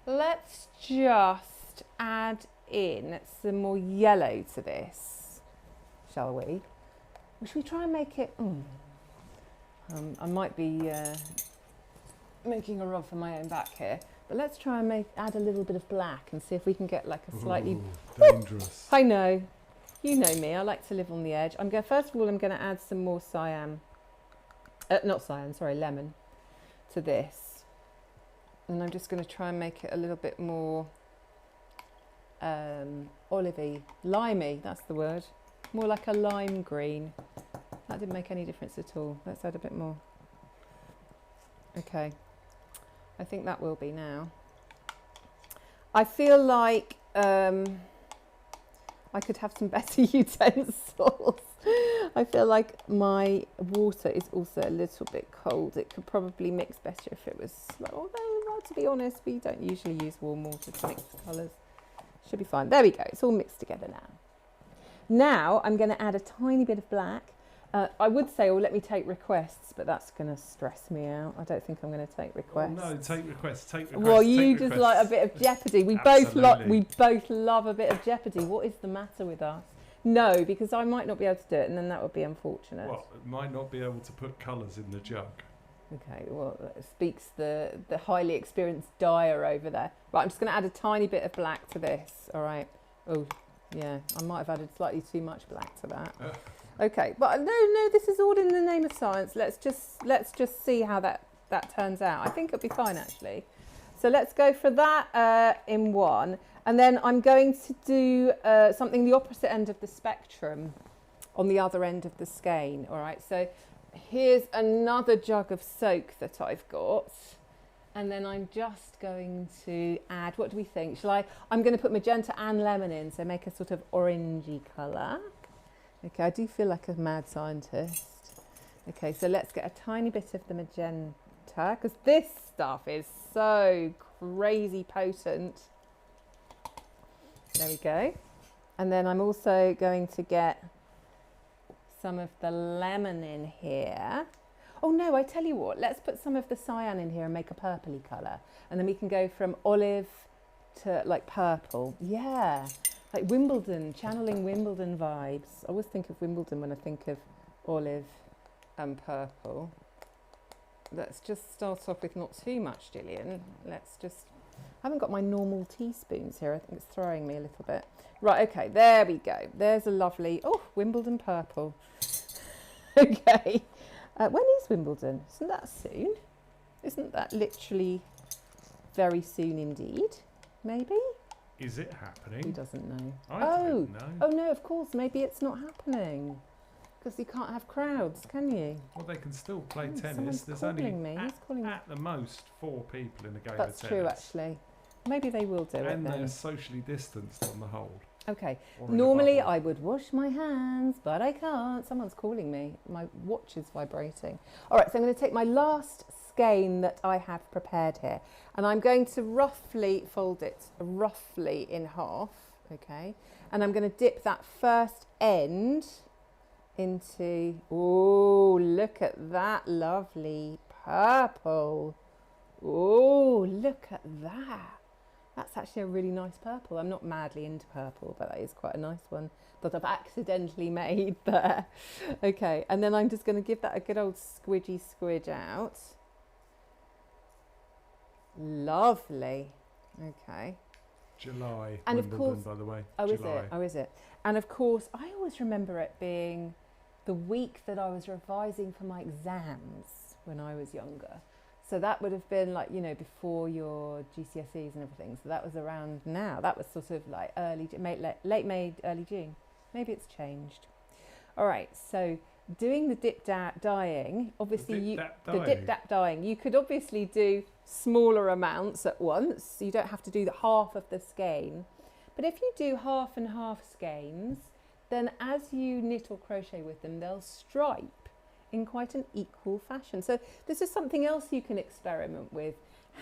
let's just add in some more yellow to this, shall we? Or should we try and make it... I might be making a rub for my own back here, but let's try and add a little bit of black and see if we can get like a slightly... Ooh, dangerous. I know, you know me, I like to live on the edge. First of all, I'm going to add some more lemon to this. And I'm just going to try and make it a little bit more olivey, limey, that's the word. More like a lime green. That didn't make any difference at all. Let's add a bit more. Okay, I think that will be now. I feel like I could have some better utensils. I feel like my water is also a little bit cold. It could probably mix better if it was slow. Although, well, to be honest, we don't usually use warm water to mix the colours. Should be fine. There we go. It's all mixed together now. Now I'm going to add a tiny bit of black. I would say, oh, let me take requests, but that's going to stress me out. I don't think I'm going to take requests. Oh, no, take requests. Well, you just like a bit of jeopardy. We both love a bit of jeopardy. What is the matter with us? No, because I might not be able to do it, and then that would be unfortunate. Well, it might not be able to put colours in the jug. Okay, well, that speaks the highly experienced dyer over there. Right, I'm just going to add a tiny bit of black to this. All right. Oh, yeah, I might have added slightly too much black to that. Okay, but no, this is all in the name of science. Let's just see how that turns out. I think it'll be fine, actually. So let's go for that in one. And then I'm going to do something the opposite end of the spectrum on the other end of the skein. All right, so here's another jug of soak that I've got. And then I'm just going to add, what do we think? I'm going to put magenta and lemon in, so make a sort of orangey colour. Okay, I do feel like a mad scientist. Okay, so let's get a tiny bit of the magenta, because this stuff is so crazy potent. There we go. And then I'm also going to get some of the lemon in here. Oh no, I tell you what, let's put some of the cyan in here and make a purpley colour. And then we can go from olive to like purple. Yeah, like Wimbledon, channeling Wimbledon vibes. I always think of Wimbledon when I think of olive and purple. Let's just start off with not too much, Gillian. I haven't got my normal teaspoons here. I think it's throwing me a little bit. Right, okay, there we go. There's a lovely, Wimbledon purple. Okay. When is Wimbledon? Isn't that soon? Isn't that literally very soon indeed? Maybe? Is it happening? He doesn't know. I don't know. Oh no, of course, maybe it's not happening. Because you can't have crowds, can you? Well, they can still play tennis. Someone's There's calling only me. He's calling me. at the most 4 people in a game of tennis. That's true, actually. Maybe they will do it And they're then. socially distanced on the whole. Okay. Or in a Normally bubble. I would wash my hands, but I can't. Someone's calling me. My watch is vibrating. All right, so I'm going to take my last skein that I have prepared here, and I'm going to roughly fold it roughly in half, okay? And I'm going to dip that first end into, oh, look at that lovely purple. Oh, look at that. That's actually a really nice purple. I'm not madly into purple, but that is quite a nice one that I've accidentally made there. Okay, and then I'm just going to give that a good old squidgy squidge out. Lovely. Okay. July, And of Wimbledon, course- by the way. Oh, is July. it? Oh, is it? And of course, I always remember it being the week that I was revising for my exams when I was younger. So that would have been like, you know, before your GCSEs and everything. So that was around now. That was sort of like late May, early June. Maybe it's changed. All right. So doing the dip dyeing, obviously the dip dyeing, you could obviously do smaller amounts at once. You don't have to do the half of the skein. But if you do half and half skeins, then as you knit or crochet with them, they'll stripe in quite an equal fashion. So this is something else you can experiment with,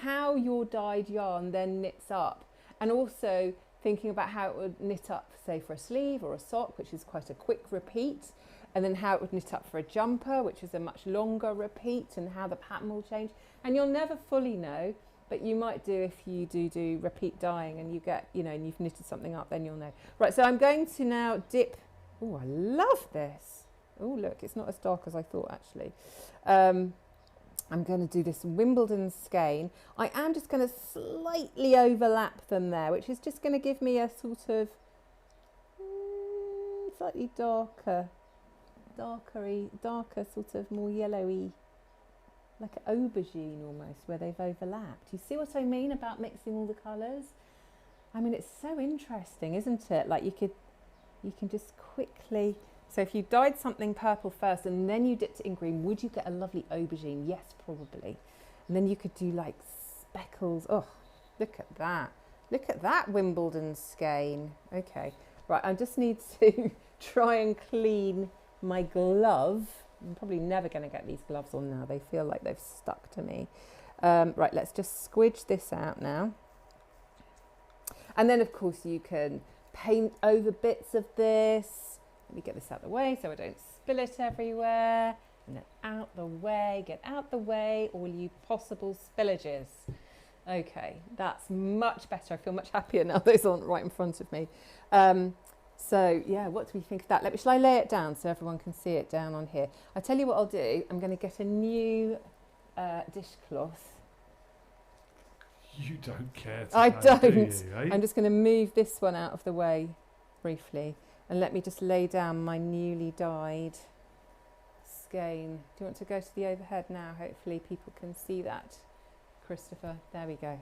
how your dyed yarn then knits up, and also thinking about how it would knit up, say, for a sleeve or a sock, which is quite a quick repeat, and then how it would knit up for a jumper, which is a much longer repeat, and how the pattern will change. And you'll never fully know, but you might do if you do repeat dyeing and you get, you know, and you've knitted something up, then you'll know. Right, so I'm going to now dip. Oh, I love this. Oh, look, it's not as dark as I thought, actually. I'm going to do this Wimbledon skein. I am just going to slightly overlap them there, which is just going to give me a sort of slightly darker sort of more yellowy, like an aubergine almost, where they've overlapped. You see what I mean about mixing all the colours? I mean, it's so interesting, isn't it? Like you can just quickly. So if you dyed something purple first and then you dipped it in green, would you get a lovely aubergine? Yes, probably. And then you could do like speckles. Oh, look at that. Look at that Wimbledon skein. Okay, right, I just need to try and clean my glove. I'm probably never going to get these gloves on now. They feel like they've stuck to me. Right, let's just squidge this out now. And then, of course, you can paint over bits of this. Let me get this out of the way so I don't spill it everywhere. And then out the way, get out the way, all you possible spillages. Okay, that's much better. I feel much happier now those aren't right in front of me. So yeah, what do we think of that? Shall I lay it down so everyone can see it down on here? I tell you what I'll do. I'm going to get a new dishcloth. You don't care to I know, don't. do you, eh? I'm just going to move this one out of the way briefly. And let me just lay down my newly dyed skein. Do you want to go to the overhead now? Hopefully people can see that. Christopher, there we go.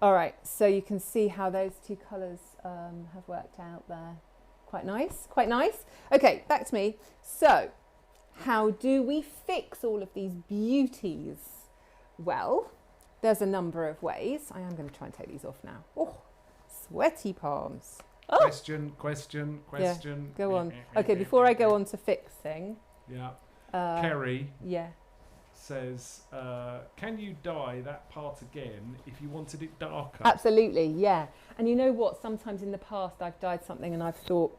All right, so you can see how those two colours have worked out there. Quite nice, quite nice. Okay, back to me. So, how do we fix all of these beauties? Well, there's a number of ways. I am going to try and take these off now. Oh, sweaty palms. Oh. Question. Yeah, go on. Okay, before I go on to fixing. Yeah. Kerry Yeah. says, can you dye that part again if you wanted it darker? Absolutely, yeah. And you know what? Sometimes in the past I've dyed something and I've thought,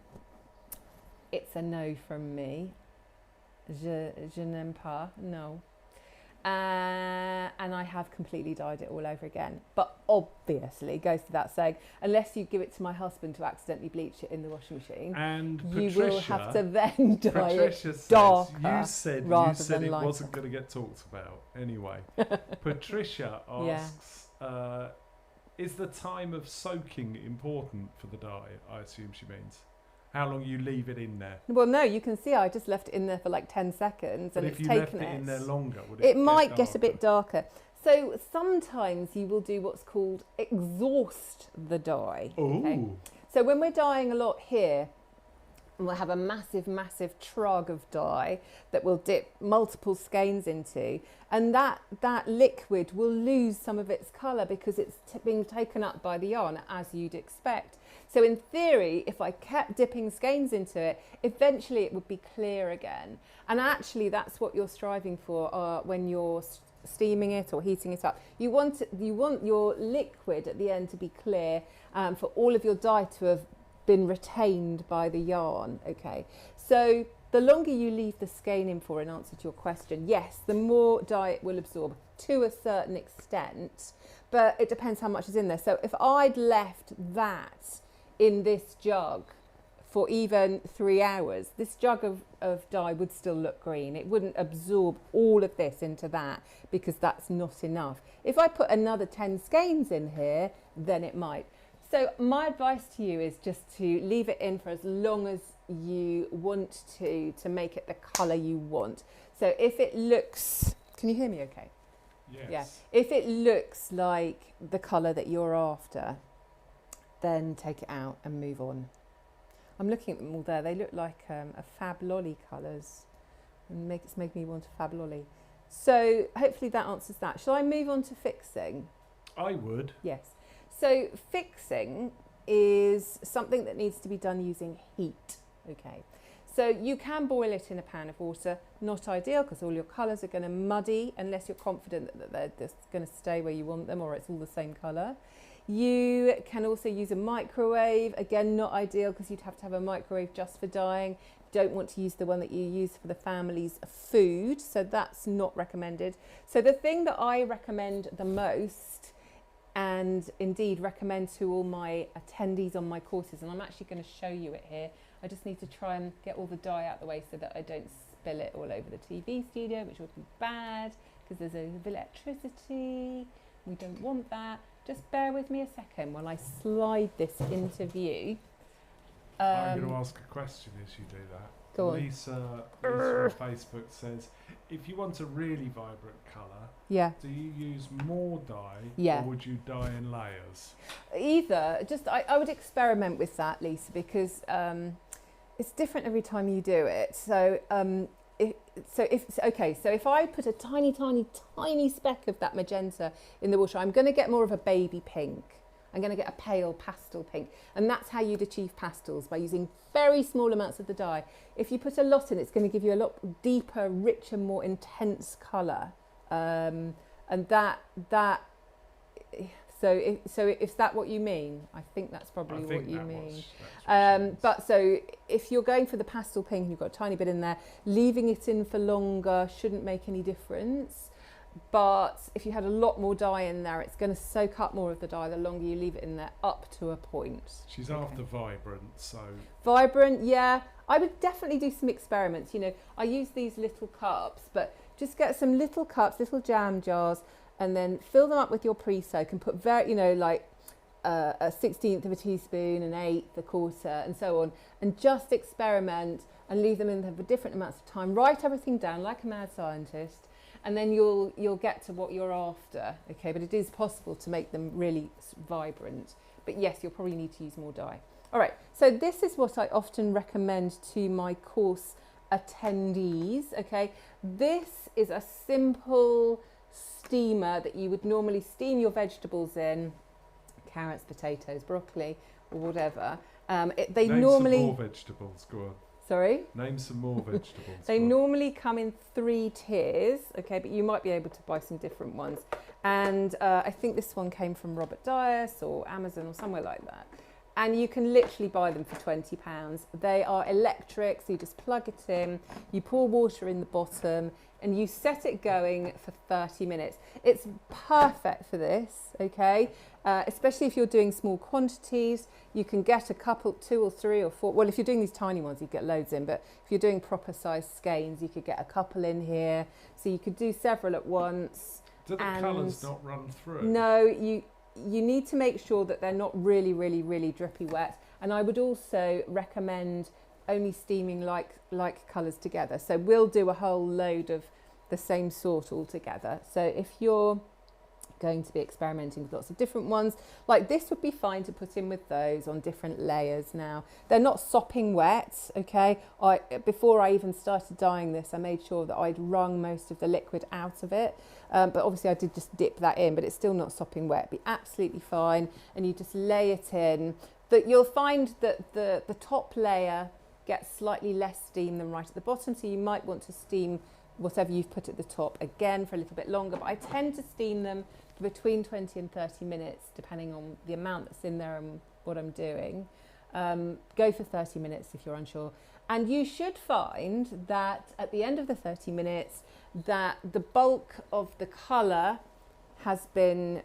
it's a no from me. Je n'aime pas, no. And I have completely dyed it all over again. But obviously, it goes without saying, unless you give it to my husband to accidentally bleach it in the washing machine, and you Patricia, will have to then dye Patricia it says, darker. you said it lighter. wasn't going to get talked about. Anyway, Patricia asks, is the time of soaking important for the dye? I assume she means. How long you leave it in there? Well, no, you can see I just left it in there for like 10 seconds But and if it's you left taken it in there longer, would it might get get a bit darker. So sometimes you will do what's called exhaust the dye. Ooh. Okay? So when we're dyeing a lot here, we'll have a massive trug of dye that we'll dip multiple skeins into, and that liquid will lose some of its colour because it's being taken up by the yarn, as you'd expect. So in theory, if I kept dipping skeins into it, eventually it would be clear again. And actually that's what you're striving for when you're steaming it or heating it up. You want your liquid at the end to be clear, for all of your dye to have been retained by the yarn. Okay, so the longer you leave the skein in for, in answer to your question, yes, the more dye it will absorb to a certain extent, but it depends how much is in there. So if I'd left that in this jug for even 3 hours, this jug of dye would still look green. It wouldn't absorb all of this into that because that's not enough. If I put another 10 skeins in here, then it might. So my advice to you is just to leave it in for as long as you want to make it the colour you want. So if it looks, can you hear me okay? Yes. Yeah. If it looks like the colour that you're after, then take it out and move on. I'm looking at them all there. They look like a Fab Lolly colours, and it's making me want a Fab Lolly. So hopefully that answers that. Shall I move on to fixing? I would. Yes. So fixing is something that needs to be done using heat. Okay. So you can boil it in a pan of water, not ideal because all your colours are going to muddy unless you're confident that they're just going to stay where you want them or it's all the same colour. You can also use a microwave, again not ideal because you'd have to have a microwave just for dyeing. Don't want to use the one that you use for the family's food, so that's not recommended. So the thing that I recommend the most, and indeed recommend to all my attendees on my courses, and I'm actually going to show you it here. I just need to try and get all the dye out of the way so that I don't spill it all over the TV studio, which would be bad because there's a bit of electricity. We don't want that. Just bear with me a second while I slide this into view. I'm going to ask a question as you do that. Go on. Lisa on Facebook says, if you want a really vibrant colour, Yeah. do you use more dye Yeah. or would you dye in layers? Either. Just I would experiment with that, Lisa, because it's different every time you do it. So if I put a tiny, tiny, tiny speck of that magenta in the water, I'm going to get more of a baby pink. I'm going to get a pale pastel pink. And that's how you'd achieve pastels, by using very small amounts of the dye. If you put a lot in, it's going to give you a lot deeper, richer, more intense colour. And so is that what you mean? I think that's probably what you mean. But so if you're going for the pastel pink and you've got a tiny bit in there, leaving it in for longer shouldn't make any difference. But if you had a lot more dye in there, it's going to soak up more of the dye the longer you leave it in there, up to a point. She's after vibrant, so... Vibrant, yeah. I would definitely do some experiments. You know, I use these little cups, but just get some little cups, little jam jars, and then fill them up with your pre-soak and put like a 1/16 of a teaspoon, an 1/8, a quarter, and so on, and just experiment and leave them in there for different amounts of time. Write everything down like a mad scientist, and then you'll get to what you're after. Okay, but it is possible to make them really vibrant. But yes, you'll probably need to use more dye. All right, so this is what I often recommend to my course attendees. Okay, this is a simple steamer that you would normally steam your vegetables in, carrots, potatoes, broccoli, or whatever. Name normally some more vegetables, go on. Sorry? Name some more vegetables. They normally come in 3 tiers, okay, but you might be able to buy some different ones. And I think this one came from Robert Dias or Amazon or somewhere like that. And you can literally buy them for £20. They are electric, so you just plug it in, you pour water in the bottom, and you set it going for 30 minutes. It's perfect for this, okay? Especially if you're doing small quantities. You can get a couple, 2 or 3 or 4. Well, if you're doing these tiny ones, you get loads in, but if you're doing proper size skeins, you could get a couple in here. So you could do several at once. Do the colours not run through? No, you need to make sure that they're not really, really, really drippy wet. And I would also recommend only steaming like colours together. So we'll do a whole load of the same sort all together. So if you're going to be experimenting with lots of different ones, like this would be fine to put in with those on different layers now. They're not sopping wet, okay? Before I even started dyeing this, I made sure that I'd wrung most of the liquid out of it. But obviously I did just dip that in, but it's still not sopping wet. It'd be absolutely fine. And you just lay it in. But you'll find that the top layer gets slightly less steam than right at the bottom. So you might want to steam whatever you've put at the top again for a little bit longer. But I tend to steam them for between 20 and 30 minutes, depending on the amount that's in there and what I'm doing. Go for 30 minutes if you're unsure. And you should find that at the end of the 30 minutes, that the bulk of the colour has been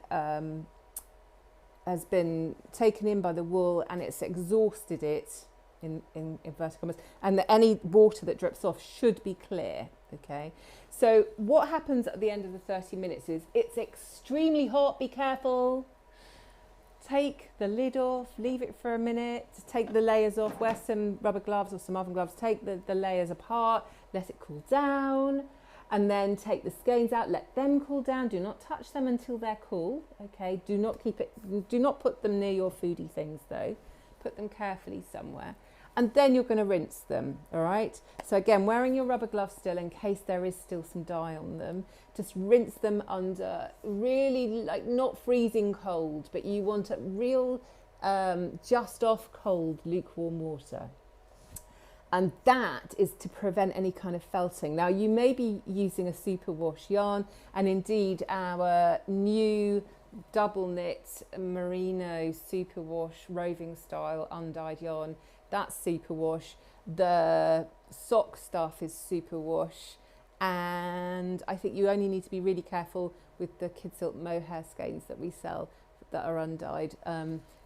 taken in by the wool and it's exhausted it in inverted commas, and that any water that drips off should be clear, okay? So what happens at the end of the 30 minutes is it's extremely hot, be careful. Take the lid off, leave it for a minute, take the layers off, wear some rubber gloves or some oven gloves, take the layers apart, let it cool down, and then take the skeins out, let them cool down. Do not touch them until they're cool, okay? Do not put them near your foodie things though. Put them carefully somewhere. And then you're going to rinse them, all right? So again, wearing your rubber gloves still in case there is still some dye on them. Just rinse them under really, like, not freezing cold, but you want a real just off cold lukewarm water. And that is to prevent any kind of felting. Now you may be using a superwash yarn, and indeed our new double knit merino superwash roving style undyed yarn, that's superwash. The sock stuff is superwash, and I think you only need to be really careful with the kid silk mohair skeins that we sell that are undyed.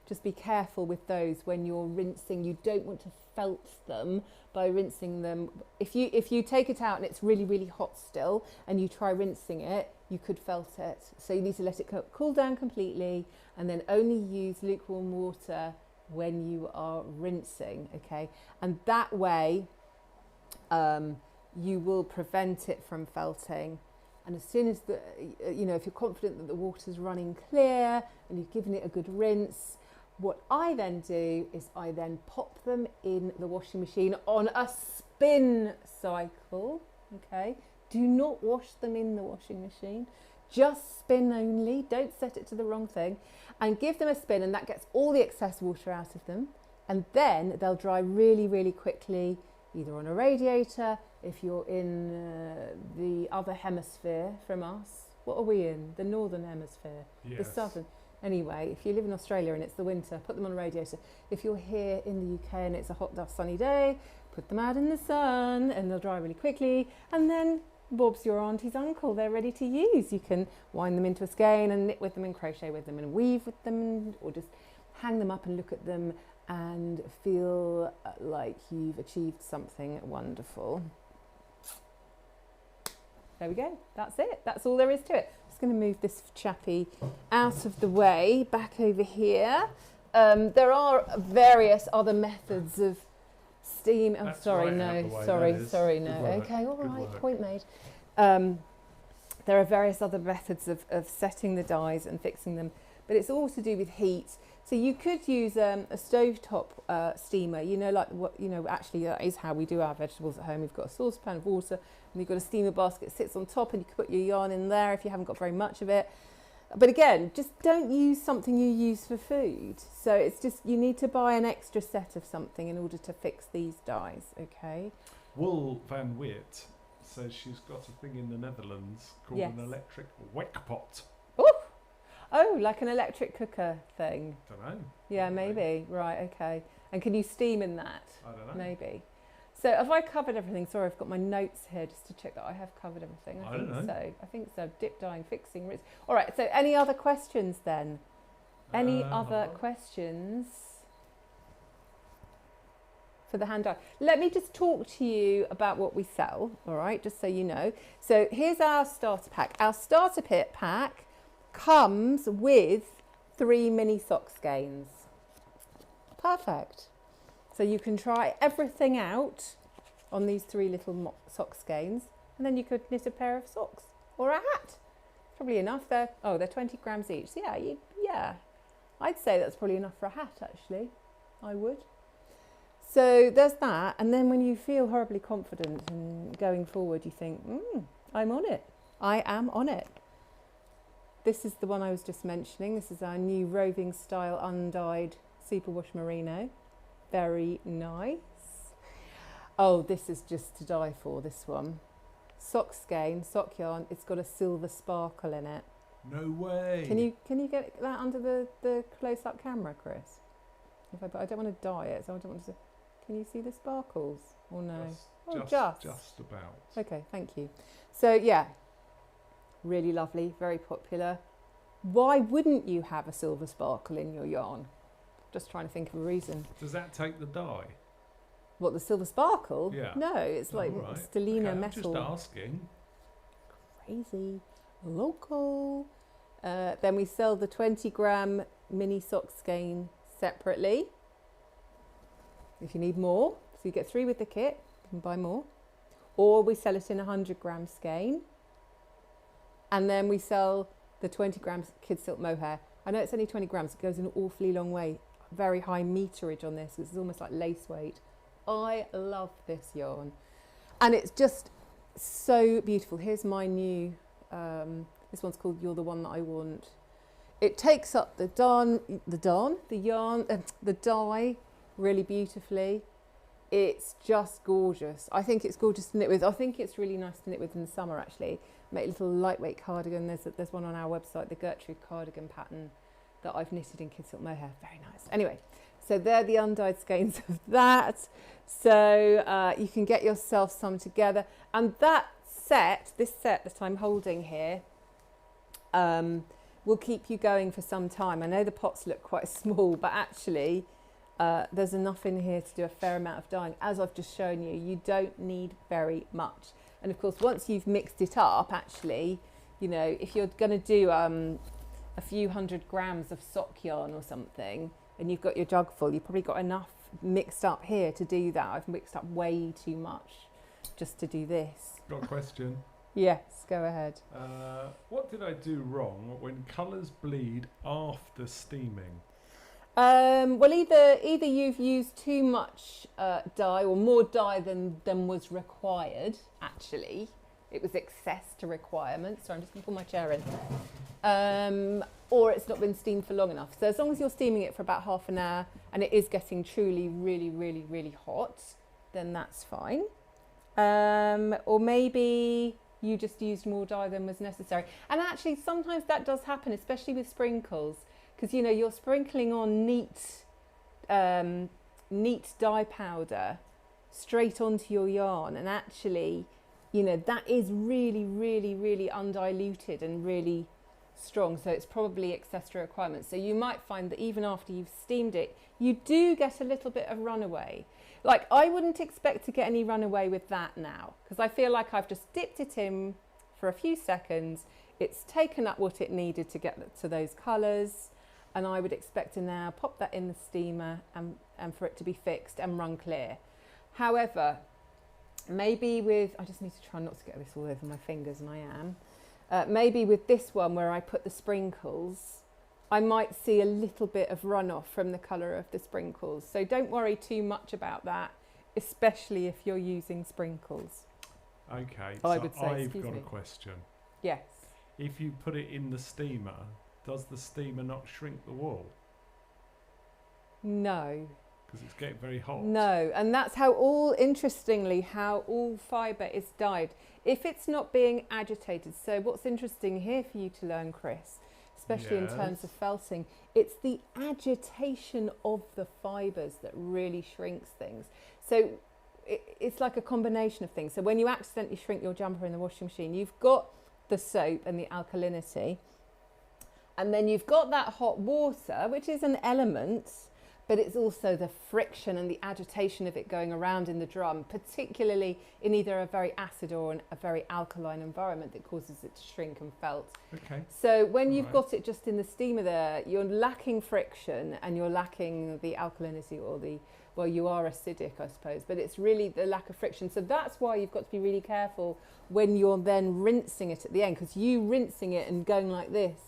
Just be careful with those when you're rinsing. You don't want to felt them by rinsing them. If you take it out and it's really, really hot still and you try rinsing it, you could felt it. So you need to let it cool down completely and then only use lukewarm water when you are rinsing, okay? And that way you will prevent it from felting. And as soon as if you're confident that the water's running clear and you've given it a good rinse, what I then do is I then pop them in the washing machine on a spin cycle, okay? Do not wash them in the washing machine, just spin only, don't set it to the wrong thing, and give them a spin, and that gets all the excess water out of them, and then they'll dry really, really quickly, either on a radiator, if you're in the other hemisphere from us. What are we in? The northern hemisphere, Yes. the southern. Anyway, if you live in Australia and it's the winter, put them on a radiator. If you're here in the UK and it's a hot, sunny day, put them out in the sun and they'll dry really quickly. And then Bob's your auntie's uncle. They're ready to use. You can wind them into a skein and knit with them and crochet with them and weave with them, or just hang them up and look at them and feel like you've achieved something wonderful. There we go. That's it. That's all there is to it. Just going to move this chappy out of the way, back over here. There are various other methods of steam. Oh, That's sorry, right, no, out the way, sorry, that is. sorry, Good no. work, Okay, all good right, work. point made. There are various other methods of setting the dyes and fixing them, but it's all to do with heat. So you could use a stovetop steamer, actually that is how we do our vegetables at home. We've got a saucepan of water and you've got a steamer basket that sits on top, and you can put your yarn in there if you haven't got very much of it. But again, just don't use something you use for food. So it's just, you need to buy an extra set of something in order to fix these dyes, okay? Wool Van Wit says she's got a thing in the Netherlands called Yes. an electric wekpot. Oh, like an electric cooker thing. Don't know. Yeah, Probably. maybe. Right, okay. And can you steam in that? I don't know. Maybe. So have I covered everything? Sorry, I've got my notes here just to check that I have covered everything. I don't know. I think so. Dip dyeing, fixing, rinse. All right, so any other questions then? Any other questions for the hand dye? Let me just talk to you about what we sell, all right, just so you know. So here's our starter pack. Our starter pit pack comes with 3 mini sock skeins. Perfect. So you can try everything out on these 3 little sock skeins, and then you could knit a pair of socks or a hat. Probably enough. They're 20 grams each. So yeah, I'd say that's probably enough for a hat, actually. I would. So there's that, and then when you feel horribly confident and going forward, you think, I'm on it. I am on it. This is the one I was just mentioning. This is our new roving style undyed superwash merino. Very nice. Oh, this is just to die for, this one. Sock skein, sock yarn. It's got a silver sparkle in it. No way. Can you get that under the close-up camera, Chris? But I don't want to dye it, so I don't want to. Can you see the sparkles? Or no? Just about. Okay, thank you. So yeah, really lovely, very popular. Why wouldn't you have a silver sparkle in your yarn? Just trying to think of a reason. Does that take the dye? What, the silver sparkle? Yeah. No, it's like All right. stellina Okay, metal. I'm just asking. Crazy. Local. Then we sell the 20-gram mini sock skein separately. If you need more, so you get 3 with the kit, you can buy more. Or we sell it in a 100-gram skein. And then we sell the 20 grams kid silk mohair. I know it's only 20 grams, it goes an awfully long way. Very high meterage on this, it's almost like lace weight. I love this yarn. And it's just so beautiful. Here's my new, this one's called You're the One That I Want. It takes up the dye really beautifully. It's just gorgeous. I think it's gorgeous to knit with. I think it's really nice to knit with in the summer, actually. Make a little lightweight cardigan. There's one on our website, the Gertrude cardigan pattern that I've knitted in kid silk mohair. Very nice. Anyway, so they're the undyed skeins of that. So you can get yourself some together. And that set, this set that I'm holding here, will keep you going for some time. I know the pots look quite small, but actually there's enough in here to do a fair amount of dyeing. As I've just shown you, you don't need very much. And of course, once you've mixed it up, actually, you know, if you're going to do a few 100 grams of sock yarn or something, and you've got your jug full, you've probably got enough mixed up here to do that. I've mixed up way too much just to do this. Got a question? Yes, go ahead. What did I do wrong when colours bleed after steaming? Well, either you've used too much dye or more dye than was required, actually. It was excess to requirement. So I'm just going to pull my chair in. Or it's not been steamed for long enough. So as long as you're steaming it for about half an hour and it is getting truly, really, really, really hot, then that's fine. Or maybe you just used more dye than was necessary. And actually, sometimes that does happen, especially with sprinkles. Because, you know, you're sprinkling on neat dye powder straight onto your yarn. And actually, you know, that is really, really, really undiluted and really strong. So it's probably excess to requirements. So you might find that even after you've steamed it, you do get a little bit of runaway. Like, I wouldn't expect to get any runaway with that now. Because I feel like I've just dipped it in for a few seconds. It's taken up what it needed to get to those colours. And I would expect to now pop that in the steamer and for it to be fixed and run clear. However, maybe with, I just need to try not to get this all over my fingers, and I am. Maybe with this one where I put the sprinkles, I might see a little bit of runoff from the colour of the sprinkles. So don't worry too much about that, especially if you're using sprinkles. Okay, I so would say, I've got a question. Yes. If you put it in the steamer, does the steamer not shrink the wool? No. Because it's getting very hot. No, and that's how interestingly, how all fibre is dyed. If it's not being agitated, so what's interesting here for you to learn, Chris, especially in terms of felting, it's the agitation of the fibres that really shrinks things. So it's like a combination of things. So when you accidentally shrink your jumper in the washing machine, you've got the soap and the alkalinity, and then you've got that hot water, which is an element, but it's also the friction and the agitation of it going around in the drum, particularly in either a very acid or a very alkaline environment that causes it to shrink and felt. Okay. So when you've got it just in the steamer there, you're lacking friction and you're lacking the alkalinity or the, well, you are acidic, I suppose, but it's really the lack of friction. So that's why you've got to be really careful when you're then rinsing it at the end, because you rinsing it and going like this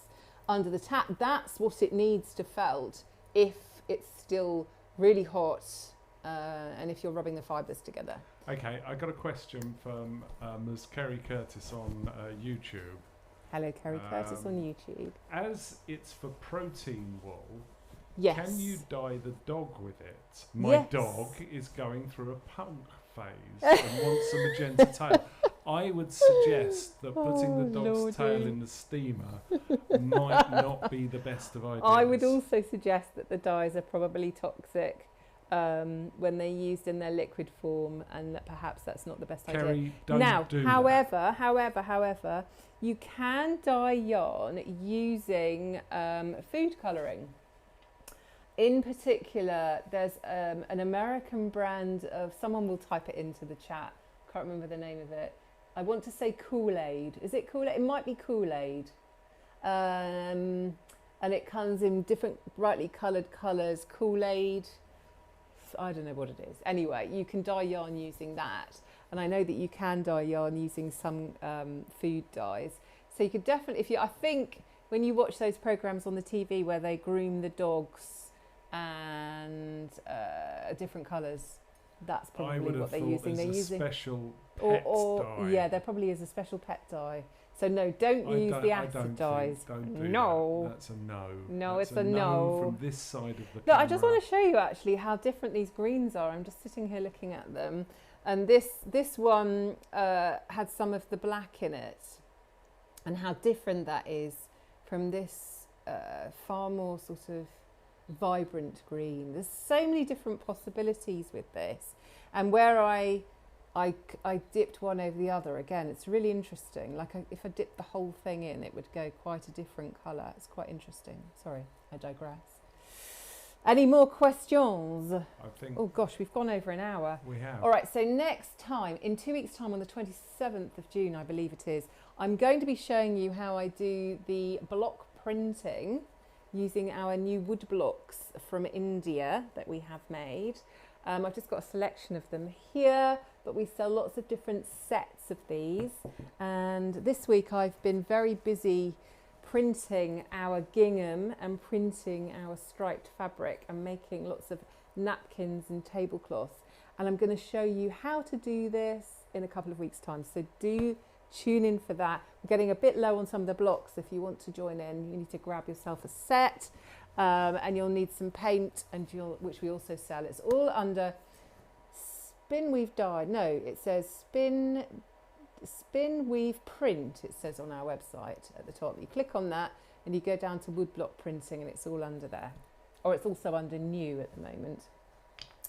under the tap, that's what it needs to felt if it's still really hot and if you're rubbing the fibres together. Okay, I got a question from Ms. Kerry Curtis on YouTube. Hello, Kerry Curtis on YouTube. As it's for protein wool, Yes. can you dye the dog with it? My dog is going through a punk phase and wants a magenta tail. I would suggest that putting the dog's tail in the steamer might not be the best of ideas. I would also suggest that the dyes are probably toxic when they're used in their liquid form, and that perhaps that's not the best idea. Don't do however, you can dye yarn using food colouring. In particular, there's an American brand of, someone will type it into the chat, can't remember the name of it. I want to say Kool-Aid. Is it Kool-Aid? It might be Kool-Aid. And it comes in different brightly coloured colours. Kool-Aid, I don't know what it is. Anyway, you can dye yarn using that. And I know that you can dye yarn using some food dyes. So you could definitely, I think when you watch those programmes on the TV where they groom the dogs and different colours, That's I probably would have what they're thought using. They're there's a using special or pet dye. yeah, there probably is a special pet dye. So no, don't use the acid dyes. Don't do No. that. That's a no. No, That's it's a no. from this side of the Look, camera. I just want to show you actually how different these greens are. I'm just sitting here looking at them, and this one had some of the black in it, and how different that is from this far more sort of vibrant green. There's so many different possibilities with this, and where I dipped one over the other, again, it's really interesting. Like if I dipped the whole thing in, it would go quite a different colour. It's quite interesting. Sorry, I digress. Any more questions? I think. Oh gosh, we've gone over an hour. We have. All right, so next time, in 2 weeks' time, on the 27th of June, I believe it is, I'm going to be showing you how I do the block printing using our new wood blocks from India that we have made. I've just got a selection of them here, but we sell lots of different sets of these. And this week I've been very busy printing our gingham and printing our striped fabric and making lots of napkins and tablecloths. And I'm going to show you how to do this in a couple of weeks' time. So do tune in for that. We're getting a bit low on some of the blocks. If you want to join in, you need to grab yourself a set. And you'll need some paint, and which we also sell. It's all under Spin Weave Dye. No, it says Spin Weave Print. It says on our website at the top. You click on that, and you go down to woodblock printing, and it's all under there. Or it's also under new at the moment,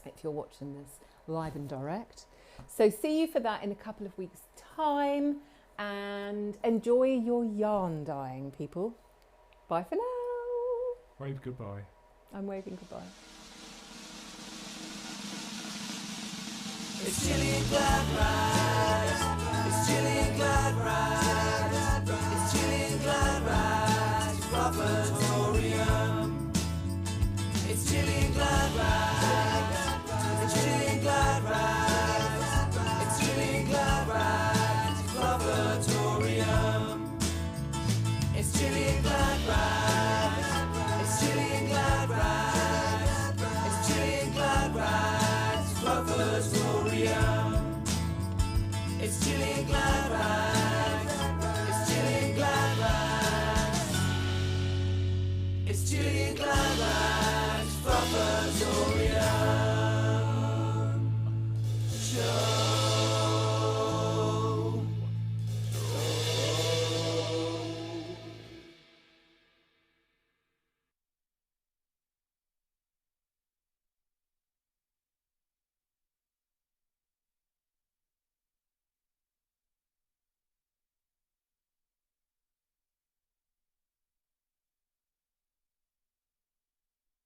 if you're watching this live and direct. So see you for that in a couple of weeks' time, and enjoy your yarn dyeing, people. Bye for now. Wave goodbye. I'm waving goodbye. It's Gilliangladrag. It's Gilliangladrag.